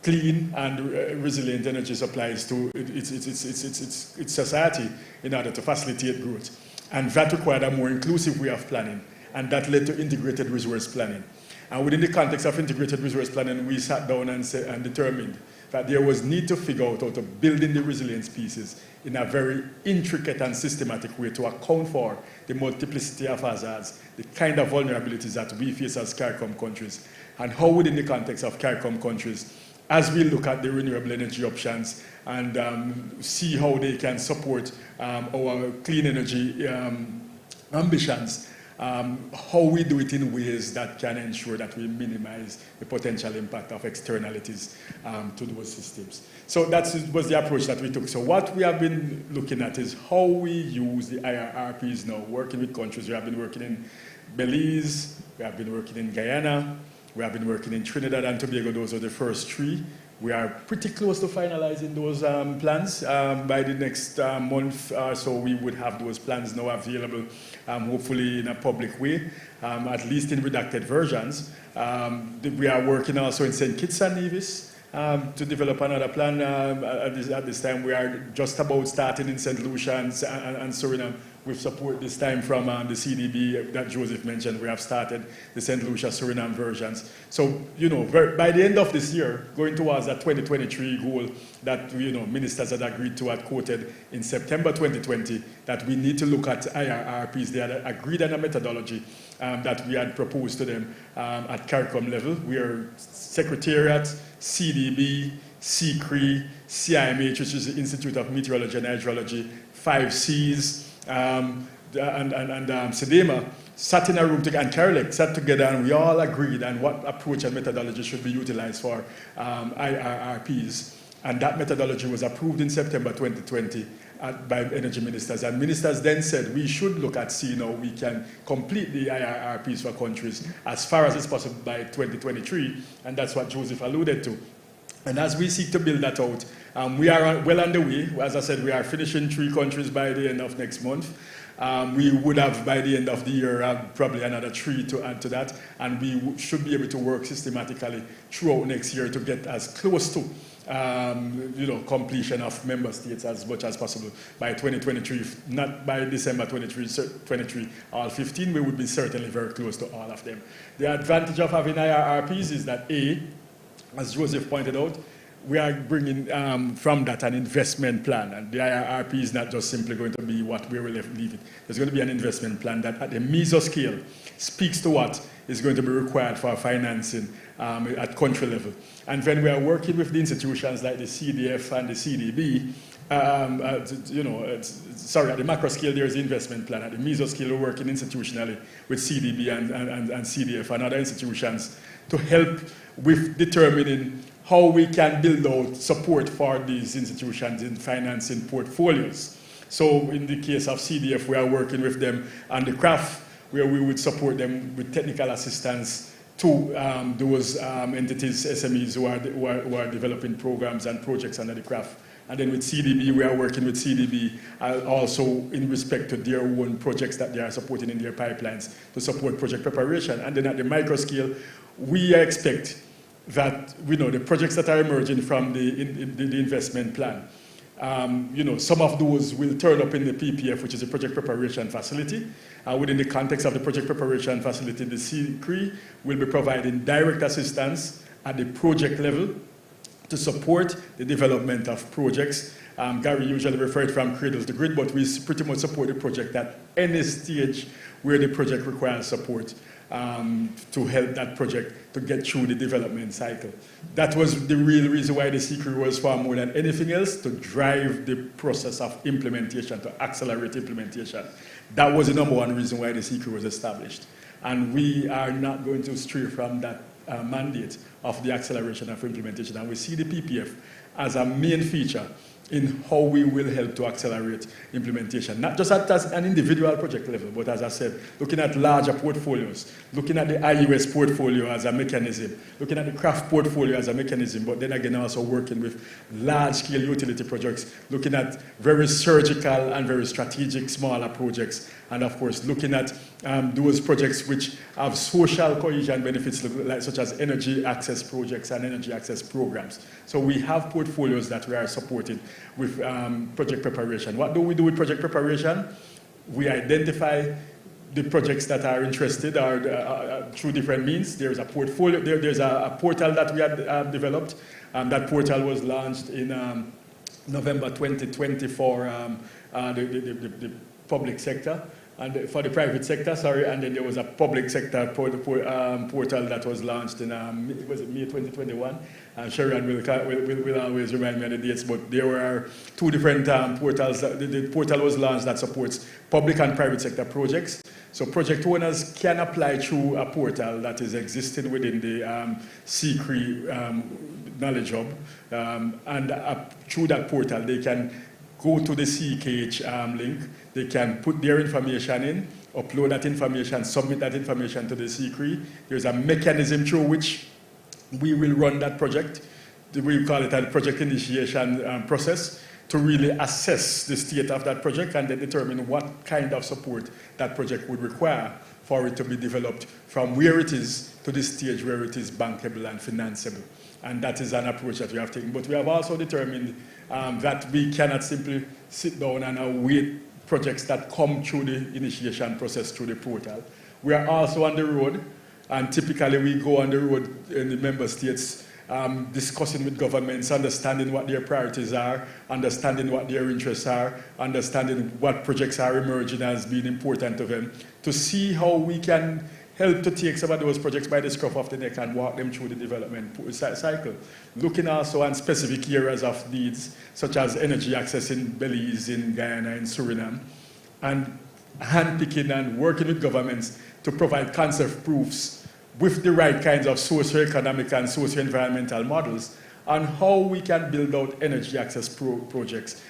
clean and resilient energy supplies to its society in order to facilitate growth. And that required a more inclusive way of planning, and that led to integrated resource planning. And within the context of integrated resource planning, we sat down and determined that there was need to figure out how to build in the resilience pieces in a very intricate and systematic way to account for the multiplicity of hazards, the kind of vulnerabilities that we face as CARICOM countries, and how within the context of CARICOM countries, as we look at the renewable energy options and see how they can support our clean energy ambitions, how we do it in ways that can ensure that we minimize the potential impact of externalities to those systems. So that was the approach that we took. So what we have been looking at is how we use the IRRPs now, working with countries. We have been working in Belize, we have been working in Guyana, we have been working in Trinidad and Tobago. Those are the first three. We are pretty close to finalizing those plans. By the next month or so, we would have those plans now available, hopefully in a public way, at least in redacted versions. We are working also in St. Kitts and Nevis to develop another plan. At this time, we are just about starting in St. Lucia and Suriname, with support this time from the CDB that Joseph mentioned. We have started the St. Lucia Suriname versions. So, by the end of this year, going towards that 2023 goal that, ministers had agreed to, had quoted in September 2020, that we need to look at IRRPs. They had agreed on a methodology that we had proposed to them at CARICOM level. We are Secretariat, CDB, CCRE, CIMH, which is the Institute of Meteorology and Hydrology, 5 Cs, and SEDEMA, sat in a room together, and Carolec sat together, and we all agreed on what approach and methodology should be utilized for IRRPs. And that methodology was approved in September 2020 by energy ministers. And ministers then said we should look at seeing how we can complete the IRRPs for countries as far as it's possible by 2023. And that's what Joseph alluded to. And as we seek to build that out, we are well underway. As I said, we are finishing 3 countries by the end of next month. We would have, by the end of the year, probably another 3 to add to that. And we should be able to work systematically throughout next year to get as close to completion of member states as much as possible by 2023. If not by December 23, all 15, we would be certainly very close to all of them. The advantage of having IRRPs is that A, as Joseph pointed out, we are bringing from that an investment plan, and the IRRP is not just simply going to be what we will leave it. There's going to be an investment plan that at the mesoscale speaks to what is going to be required for financing at country level. And when we are working with the institutions like the CDF and the CDB, at the macro scale there is the investment plan. At the mesoscale we're working institutionally with CDB and CDF and other institutions to help with determining how we can build out support for these institutions in financing portfolios. So in the case of CDF, we are working with them on the craft, where we would support them with technical assistance to those entities, SMEs who are developing programs and projects under the craft. And then with CDB, we are working with CDB also in respect to their own projects that they are supporting in their pipelines to support project preparation. And then at the micro scale, we expect that the projects that are emerging from the investment plan, some of those will turn up in the PPF, which is a project preparation facility. Within the context of the project preparation facility, the CCRE will be providing direct assistance at the project level to support the development of projects. Gary usually referred from cradle to grid, but we pretty much support the project at any stage where the project requires support to help that project to get through the development cycle. That was the real reason why the CCRE was formed more than anything else, to drive the process of implementation, to accelerate implementation. That was the number one reason why the CCRE was established. And we are not going to stray from that mandate of the acceleration of implementation. And we see the PPF as a main feature in how we will help to accelerate implementation, not just at an individual project level, but as I said, looking at larger portfolios, looking at the IUS portfolio as a mechanism, looking at the craft portfolio as a mechanism, but then again also working with large-scale utility projects, looking at very surgical and very strategic smaller projects, and of course looking at those projects which have social cohesion benefits, such as energy access projects and energy access programs. So we have portfolios that we are supporting with project preparation. What do we do with project preparation? We identify the projects that are interested through different means. There's a portfolio. There's a portal that we have developed. That portal was launched in November 2020 for the public sector. And for the private sector, and then there was a public sector portal that was launched in was it May 2021? Sharon will always remind me of the dates, but there were 2 different portals. The portal was launched that supports public and private sector projects. So project owners can apply through a portal that is existing within the CCRE Knowledge Hub, and through that portal they can go to the CKH link. They can put their information in, upload that information, submit that information to the CCRE. There's a mechanism through which we will run that project. We call it a project initiation process, to really assess the state of that project and then determine what kind of support that project would require for it to be developed from where it is to the stage where it is bankable and financeable. And that is an approach that we have taken. But we have also determined that we cannot simply sit down and await projects that come through the initiation process through the portal. We are also on the road, and typically we go on the road in the member states, discussing with governments, understanding what their priorities are, understanding what their interests are, understanding what projects are emerging as being important to them, to see how we can help to take some of those projects by the scruff of the neck and walk them through the development cycle. Looking also on specific areas of needs, such as energy access in Belize, in Guyana, in Suriname, and handpicking and working with governments to provide concept proofs with the right kinds of socio-economic and socio-environmental models on how we can build out energy access projects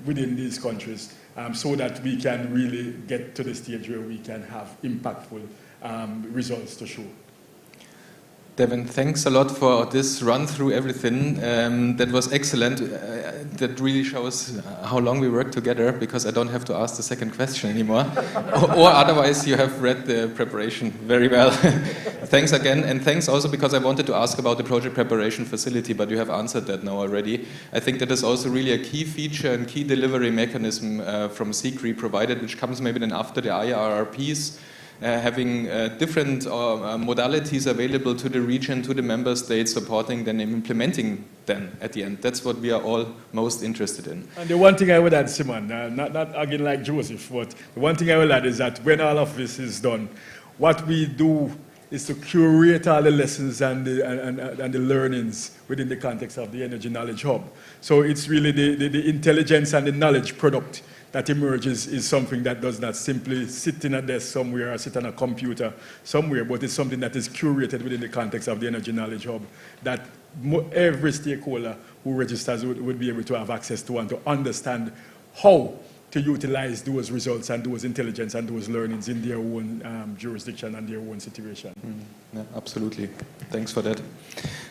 within these countries, so that we can really get to the stage where we can have impactful results to show. Devin, thanks a lot for this run through everything. That was excellent. That really shows how long we work together, because I don't have to ask the second question anymore. or otherwise you have read the preparation very well. Thanks again, and thanks also because I wanted to ask about the project preparation facility, but you have answered that now already. I think that is also really a key feature and key delivery mechanism from CCRI provided, which comes maybe then after the IRRPs. Having different modalities available to the region, to the member states, supporting them and implementing them at the end. That's what we are all most interested in. And the one thing I would add, Simon, not again like Joseph, but the one thing I will add is that when all of this is done, what we do is to curate all the lessons and the learnings within the context of the Energy Knowledge Hub. So it's really the intelligence and the knowledge product that emerges is something that does not simply sit in a desk somewhere or sit on a computer somewhere, but it's something that is curated within the context of the Energy Knowledge Hub that every stakeholder who registers would be able to have access to and to understand how to utilize those results and those intelligence and those learnings in their own jurisdiction and their own situation. Yeah, absolutely. Thanks for that.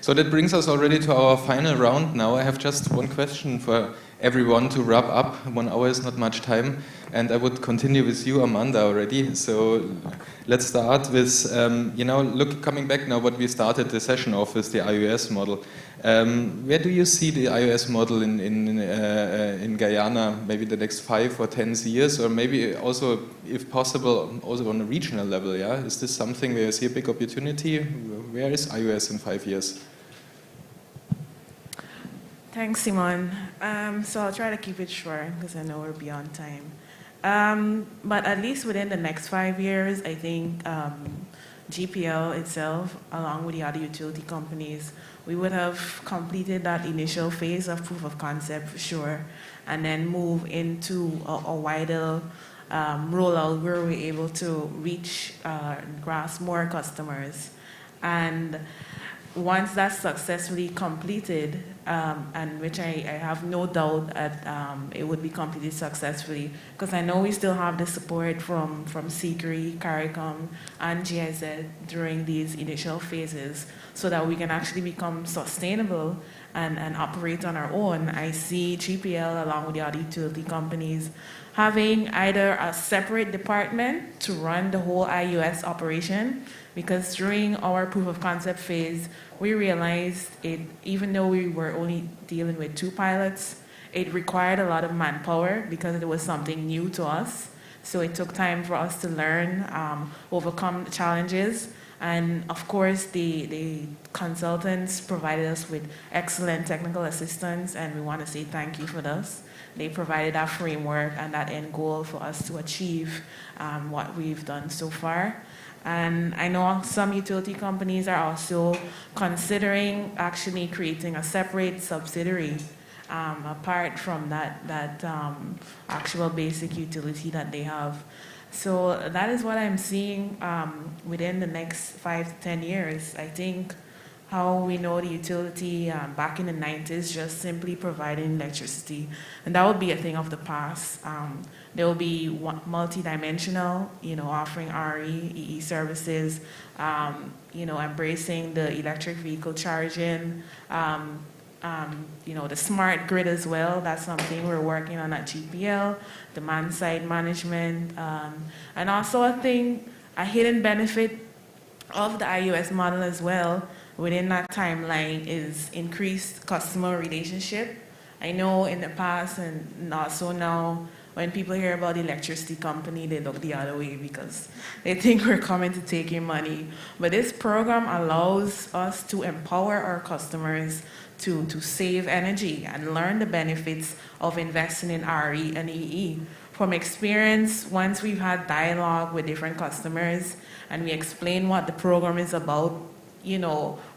So that brings us already to our final round now. I have just one question for everyone to wrap up. 1 hour is not much time. And I would continue with you, Amanda, already. So let's start with, coming back now what we started the session off with the IOS model. Where do you see the IOS model in Guyana, maybe the next 5 or 10 years, or maybe also, if possible, also on a regional level, yeah? Is this something where you see a big opportunity? Where is IOS in 5 years? Thanks, Simon. So I'll try to keep it short because I know we're beyond time. But at least within the next 5 years, I think GPL itself, along with the other utility companies, we would have completed that initial phase of proof of concept for sure, and then move into a wider rollout where we're able to reach and grasp more customers. And once that's successfully completed, and which I have no doubt that it would be completed successfully, because I know we still have the support from CCRI, CARICOM, and GIZ during these initial phases, so that we can actually become sustainable and operate on our own. I see GPL, along with the other utility companies, having either a separate department to run the whole IUS operation, because during our proof of concept phase, we realized even though we were only dealing with 2 pilots, it required a lot of manpower because it was something new to us. So it took time for us to learn, overcome the challenges. And of course, the consultants provided us with excellent technical assistance, and we want to say thank you for this. They provided that framework and that end goal for us to achieve what we've done so far. And I know some utility companies are also considering actually creating a separate subsidiary apart from that actual basic utility that they have. So that is what I'm seeing within the next 5 to 10 years. I think how we know the utility back in the 90s just simply providing electricity, and that would be a thing of the past. There will be multi-dimensional, offering RE, EE services, embracing the electric vehicle charging, the smart grid as well. That's something we're working on at GPL, demand-side management, and also a hidden benefit of the IUS model as well within that timeline is increased customer relationship. I know in the past and also now, when people hear about the electricity company, they look the other way because they think we're coming to take your money. But this program allows us to empower our customers to save energy and learn the benefits of investing in RE and EE. From experience, once we've had dialogue with different customers and we explain what the program is about,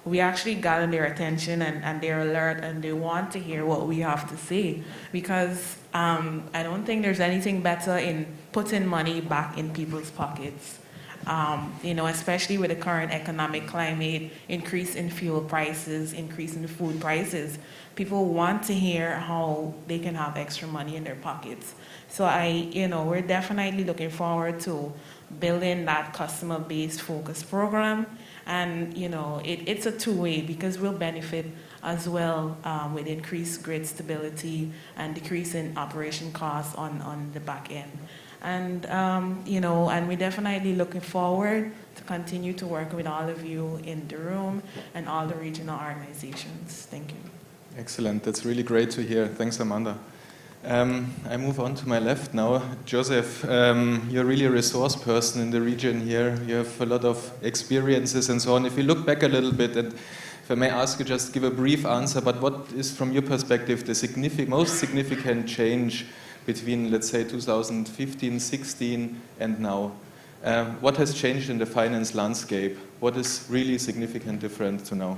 we actually gather their attention and they're alert and they want to hear what we have to say, because I don't think there's anything better in putting money back in people's pockets. Especially with the current economic climate, increase in fuel prices, increase in food prices. People want to hear how they can have extra money in their pockets. So we're definitely looking forward to building that customer-based focus program. And, it's a two-way, because we'll benefit as well with increased grid stability and decrease in operation costs on the back end. And, and we're definitely looking forward to continue to work with all of you in the room and all the regional organizations. Thank you. Excellent. That's really great to hear. Thanks, Amanda. I move on to my left now. Joseph, you're really a resource person in the region here. You have a lot of experiences and so on. If you look back a little bit, and if I may ask you, just give a brief answer, but what is, from your perspective, the most significant change between, let's say, 2015, 16 and now? What has changed in the finance landscape? What is really significant different to now?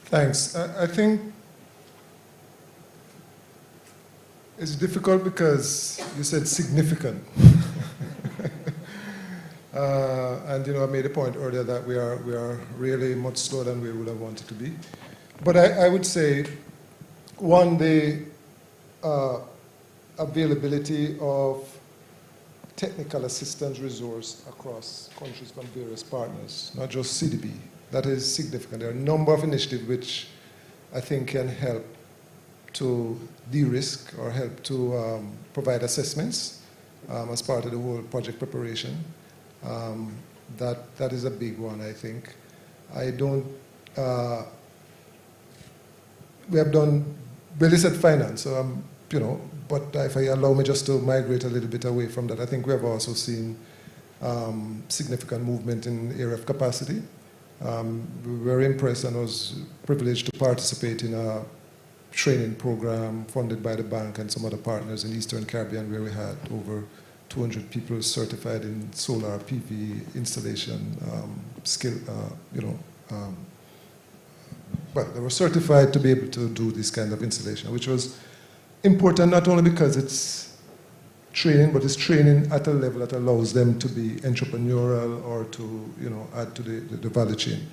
Thanks. I think it's difficult because you said significant. And I made a point earlier that we are really much slower than we would have wanted to be. But I would say, one, the availability of technical assistance resource across countries from various partners, not just CDB. That is significant. There are a number of initiatives which I think can help to de-risk or help to provide assessments as part of the whole project preparation. That is a big one, I think. We have done, well, they said finance, so but if I allow me just to migrate a little bit away from that, I think we have also seen significant movement in the area of capacity. We were very impressed, and I was privileged to participate in a training program funded by the bank and some other partners in Eastern Caribbean, where we had over 200 people certified in solar PV installation skill, well, they were certified to be able to do this kind of installation, which was important not only because it's training, but it's training at a level that allows them to be entrepreneurial or to, add to the value chain.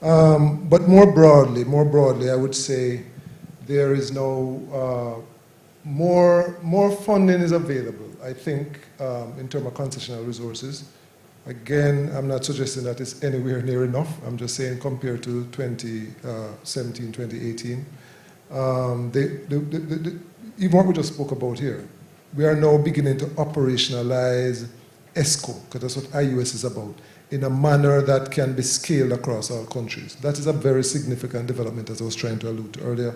But more broadly, I would say there is no more funding is available. I think in terms of concessional resources. Again, I'm not suggesting that it's anywhere near enough. I'm just saying compared to 2017, 2018. Even what we just spoke about here, we are now beginning to operationalize ESCO, because that's what IUS is about, in a manner that can be scaled across all countries. That is a very significant development, as I was trying to allude to earlier.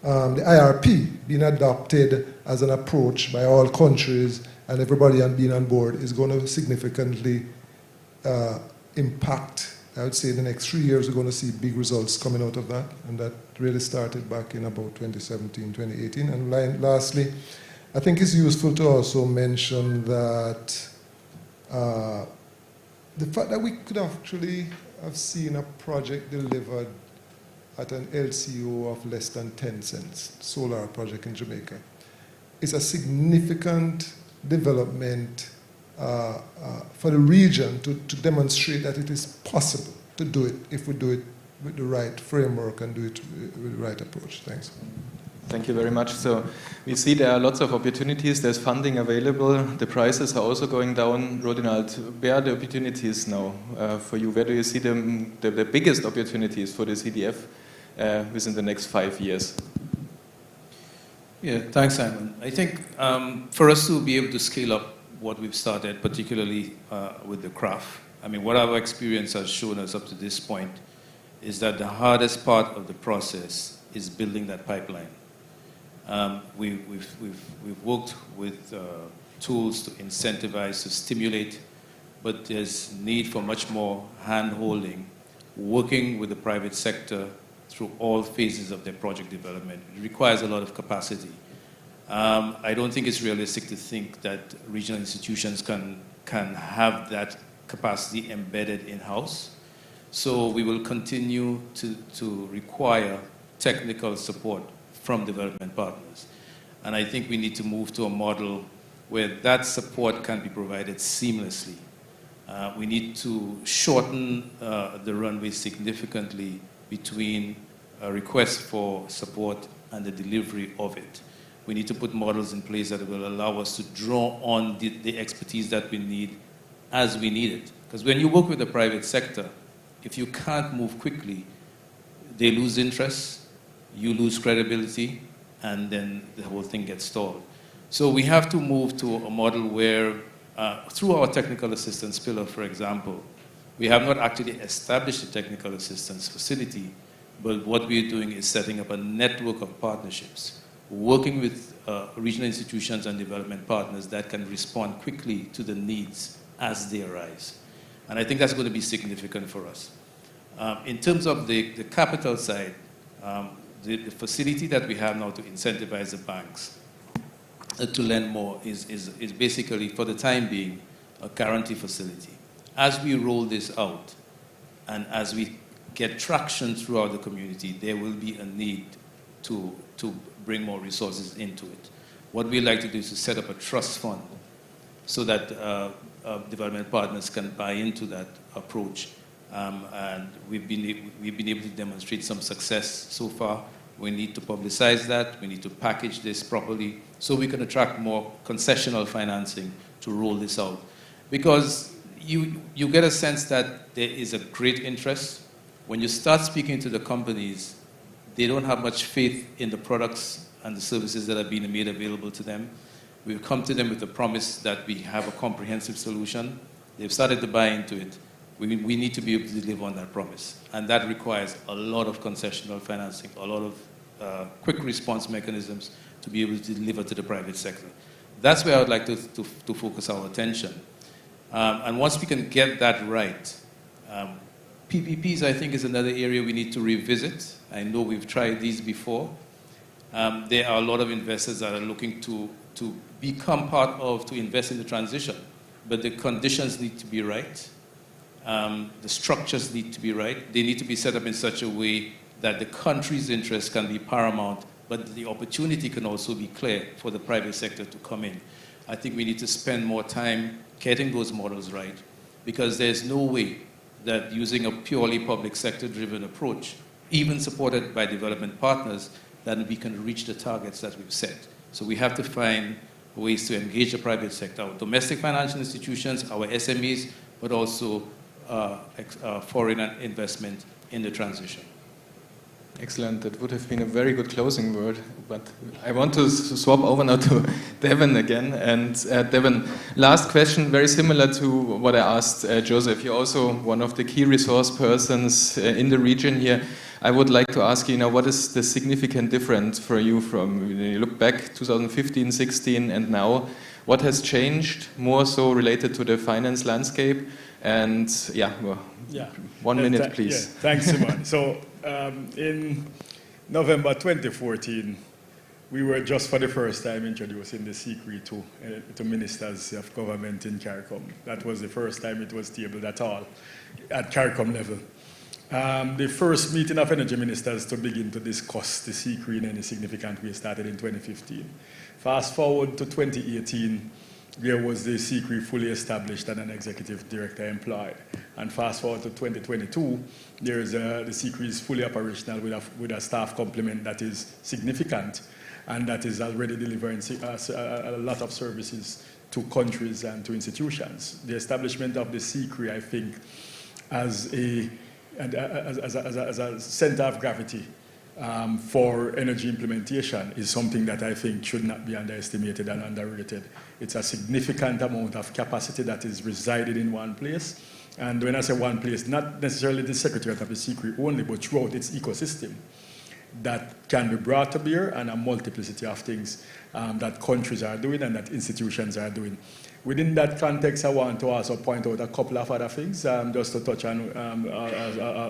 The IRP being adopted as an approach by all countries and everybody being on board is going to significantly impact. I would say in the next 3 years we're going to see big results coming out of that, and that really started back in about 2017, 2018. And lastly, I think it's useful to also mention that the fact that we could actually have seen a project delivered at an LCO of less than 10 cents, solar project in Jamaica, is a significant development for the region to demonstrate that it is possible to do it if we do it with the right framework and do it with the right approach. Thanks. Thank you very much. So we see there are lots of opportunities. There's funding available. The prices are also going down. Rodinald, where are the opportunities now for you? Where do you see the biggest opportunities for the CDF within the next 5 years? Yeah, thanks, Simon. I think for us to be able to scale up what we've started, particularly with the craft, I mean, what our experience has shown us up to this point is that the hardest part of the process is building that pipeline. We've worked with tools to incentivize, to stimulate, but there's need for much more hand-holding, working with the private sector through all phases of their project development. It requires a lot of capacity. I don't think it's realistic to think that regional institutions can have that capacity embedded in-house. So we will continue to require technical support from development partners. And I think we need to move to a model where that support can be provided seamlessly. We need to shorten the runway significantly between a request for support and the delivery of it. We need to put models in place that will allow us to draw on the expertise that we need as we need it. Because when you work with the private sector, if you can't move quickly, they lose interest, you lose credibility, and then the whole thing gets stalled. So we have to move to a model where, through our technical assistance pillar, for example, we have not actually established a technical assistance facility, but what we're doing is setting up a network of partnerships, working with regional institutions and development partners that can respond quickly to the needs as they arise. And I think that's going to be significant for us. In terms of the capital side, the facility that we have now to incentivize the banks to lend more is basically, for the time being, a guarantee facility. As we roll this out, and as we get traction throughout the community, there will be a need to bring more resources into it. What we like to do is to set up a trust fund so that development partners can buy into that approach. And we've been able to demonstrate some success so far. We need to publicize that. We need to package this properly so we can attract more concessional financing to roll this out. Because you get a sense that there is a great interest. When you start speaking to the companies, they don't have much faith in the products and the services that are being made available to them. We've come to them with the promise that we have a comprehensive solution. They've started to buy into it. We need to be able to deliver on that promise. And that requires a lot of concessional financing, a lot of quick response mechanisms to be able to deliver to the private sector. That's where I would like to focus our attention. And once we can get that right, PPPs, I think, is another area we need to revisit. I know we've tried these before. There are a lot of investors that are looking to become part of, to invest in the transition. But the conditions need to be right. The structures need to be right. They need to be set up in such a way that the country's interest can be paramount, but the opportunity can also be clear for the private sector to come in. I think we need to spend more time getting those models right, because there's no way that using a purely public sector-driven approach, even supported by development partners, that we can reach the targets that we've set. So we have to find ways to engage the private sector, our domestic financial institutions, our SMEs, but also foreign investment in the transition. Excellent. That would have been a very good closing word, but I want to swap over now to Devin again. And Devin, last question, very similar to what I asked Joseph. You're also one of the key resource persons in the region here. I would like to ask you now, what is the significant difference for you from, when you look back 2015, 16, and now? What has changed, more so related to the finance landscape? And yeah, well, 1 minute, please. Yeah, thanks, Simon. So in November 2014, we were just for the first time introducing the secret to ministers of government in CARICOM. That was the first time it was tabled at all at CARICOM level. The first meeting of energy ministers to begin to discuss the secret in any significant way started in 2015. Fast forward to 2018, there was the secret fully established and an executive director employed. And fast forward to 2022, the secret is fully operational with a staff complement that is significant and that is already delivering a lot of services to countries and to institutions. The establishment of the secret, I think, as a center of gravity for energy implementation is something that I think should not be underestimated and underrated. It's a significant amount of capacity that is resided in one place. And when I say one place, not necessarily the Secretariat of the Secret only, but throughout its ecosystem that can be brought to bear, and a multiplicity of things that countries are doing and that institutions are doing. Within that context, I want to also point out a couple of other things, just to touch on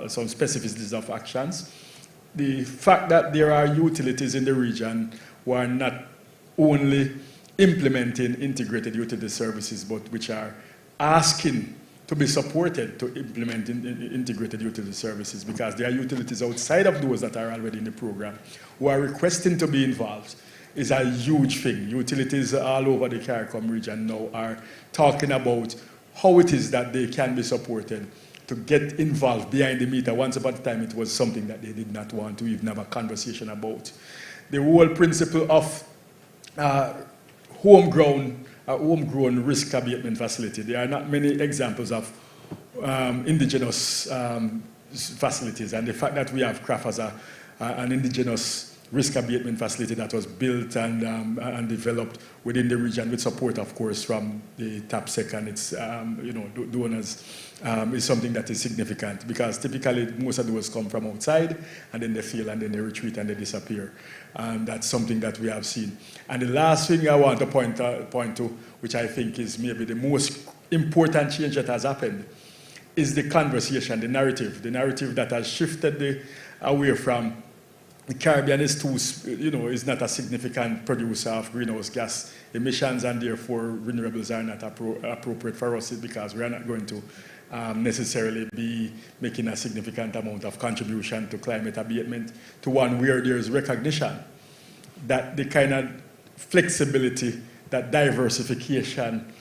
some specificities of actions. The fact that there are utilities in the region who are not only implementing integrated utility services, but which are asking to be supported to implement integrated utility services, because there are utilities outside of those that are already in the program who are requesting to be involved. Is a huge thing. Utilities all over the CARICOM region now are talking about how it is that they can be supported to get involved behind the meter. Once upon a time, it was something that they did not want to even have a conversation about. The whole principle of homegrown risk abatement facility. There are not many examples of indigenous facilities, and the fact that we have CRAF as an indigenous risk abatement facility that was built and developed within the region with support, of course, from the TAPSEC and its donors is something that is significant, because typically most of those come from outside and then they fail and then they retreat and they disappear. And that's something that we have seen. And the last thing I want to point to, which I think is maybe the most important change that has happened, is the conversation, the narrative that has shifted away from the Caribbean is not a significant producer of greenhouse gas emissions, and therefore renewables are not appropriate for us, because we are not going to necessarily be making a significant amount of contribution to climate abatement, to one where there is recognition that the kind of flexibility, that diversification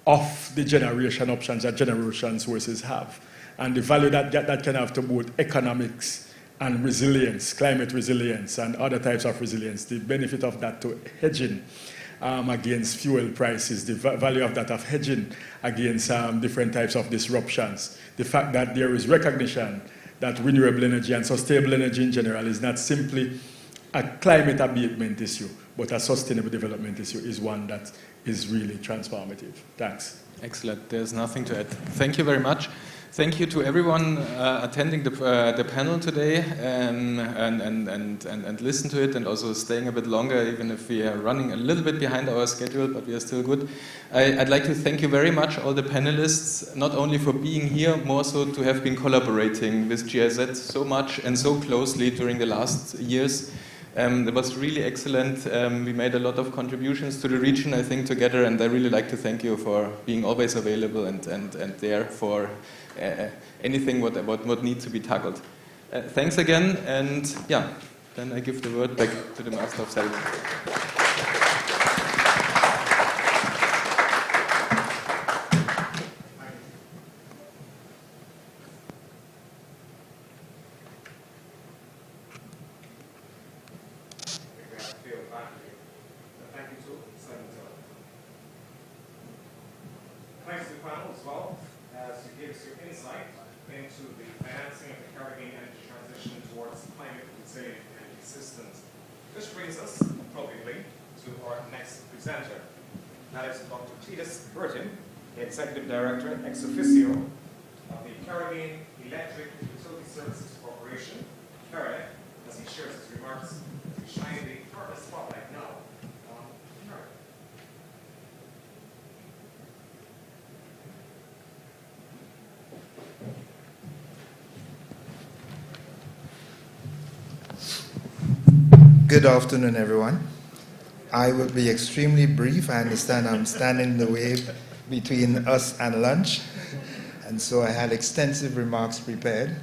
of the generation options that generation sources have, and the value that can have to both economics and resilience, climate resilience, and other types of resilience, the benefit of that to hedging against fuel prices, the value of that of hedging against different types of disruptions, the fact that there is recognition that renewable energy and sustainable energy in general is not simply a climate abatement issue, but a sustainable development issue, is one that is really transformative. Thanks. Excellent. There's nothing to add. Thank you very much. Thank you to everyone attending the panel today and listen to it, and also staying a bit longer, even if we are running a little bit behind our schedule, but we are still good. I'd like to thank you very much, all the panelists, not only for being here, more so to have been collaborating with GIZ so much and so closely during the last years. It was really excellent. We made a lot of contributions to the region, I think, together, and I really like to thank you for being always available and there for anything what needs to be tackled. Thanks again, and yeah, then I give the word back to the Master of Ceremony. Thanks to the panel as well, to give us your insight into the financing of the Caribbean energy transition towards climate resilient energy systems. This brings us appropriately to our next presenter. That is Dr. Titus Burton, the Executive Director ex officio of the Caribbean Electric Utility Services Corporation, CAREC, as he shares his remarks to shine the partner spotlight now on CAREC. Good afternoon, everyone. I will be extremely brief. I understand I'm standing in the way between us and lunch, and so I had extensive remarks prepared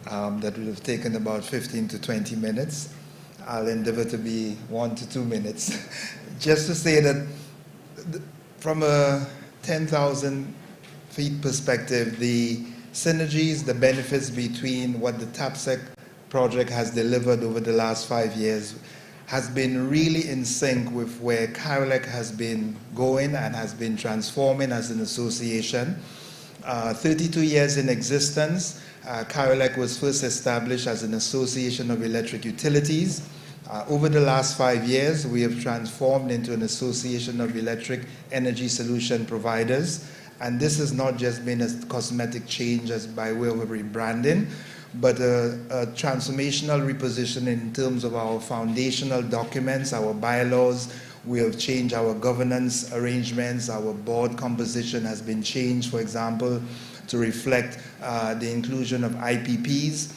that would have taken about 15 to 20 minutes. I'll endeavor to be 1 to 2 minutes. Just to say that from a 10,000 feet perspective, the synergies, the benefits between what the TAPSEC project has delivered over the last 5 years has been really in sync with where CARELEC has been going and has been transforming as an association. 32 years in existence, CARELEC was first established as an association of electric utilities. Over the last 5 years, we have transformed into an association of electric energy solution providers. And this has not just been a cosmetic change as by way of a rebranding, but a transformational repositioning in terms of our foundational documents, our bylaws. We have changed our governance arrangements. Our board composition has been changed, for example, to reflect the inclusion of IPPs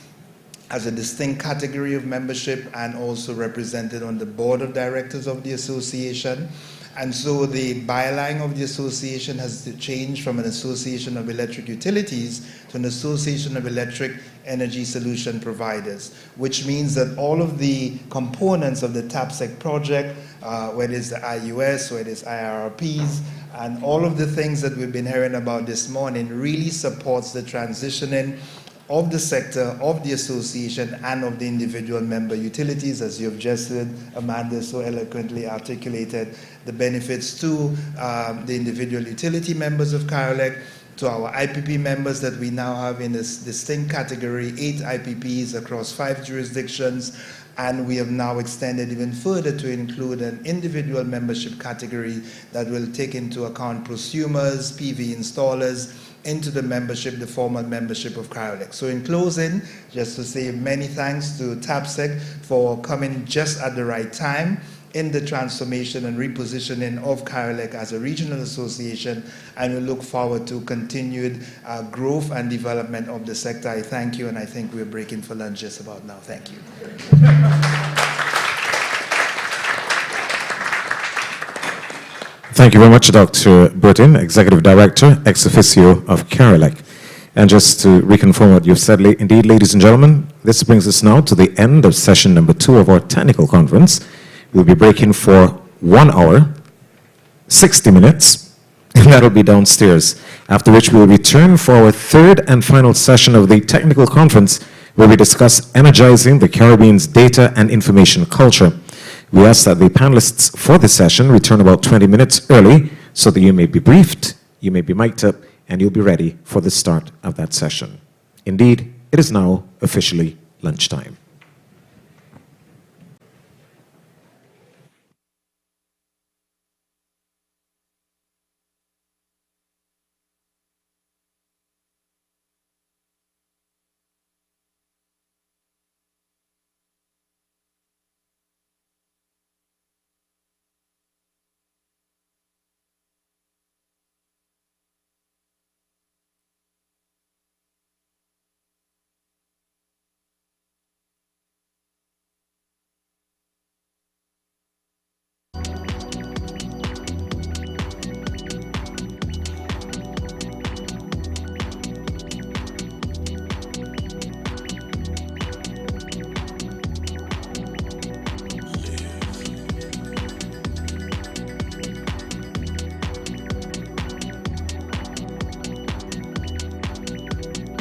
as a distinct category of membership and also represented on the board of directors of the association. And so the byline of the association has changed from an association of electric utilities to an association of electric energy solution providers, which means that all of the components of the TAPSEC project, whether it's the IUS, whether it's IRRPs, and all of the things that we've been hearing about this morning really supports the transitioning of the sector, of the association, and of the individual member utilities, as you have just heard Amanda so eloquently articulated, the benefits to the individual utility members of Carolec, to our IPP members that we now have in this distinct category, 8 IPPs across 5 jurisdictions, and we have now extended even further to include an individual membership category that will take into account prosumers, PV installers, into the membership, the formal membership of Carolec. So in closing, just to say many thanks to TAPSEC for coming just at the right time in the transformation and repositioning of Carolec as a regional association, and we look forward to continued growth and development of the sector. I thank you, and I think we're breaking for lunch just about now. Thank you. Thank you very much, Dr. Burton, Executive Director, ex officio of Carolec. And just to reconfirm what you've said, indeed, ladies and gentlemen, this brings us now to the end of session number 2 of our technical conference. We'll be breaking for 1 hour, 60 minutes, and that'll be downstairs. After which we'll return for our 3rd and final session of the technical conference, where we discuss energizing the Caribbean's data and information culture. We ask that the panelists for this session return about 20 minutes early so that you may be briefed, you may be mic'd up, and you'll be ready for the start of that session. Indeed, it is now officially lunchtime.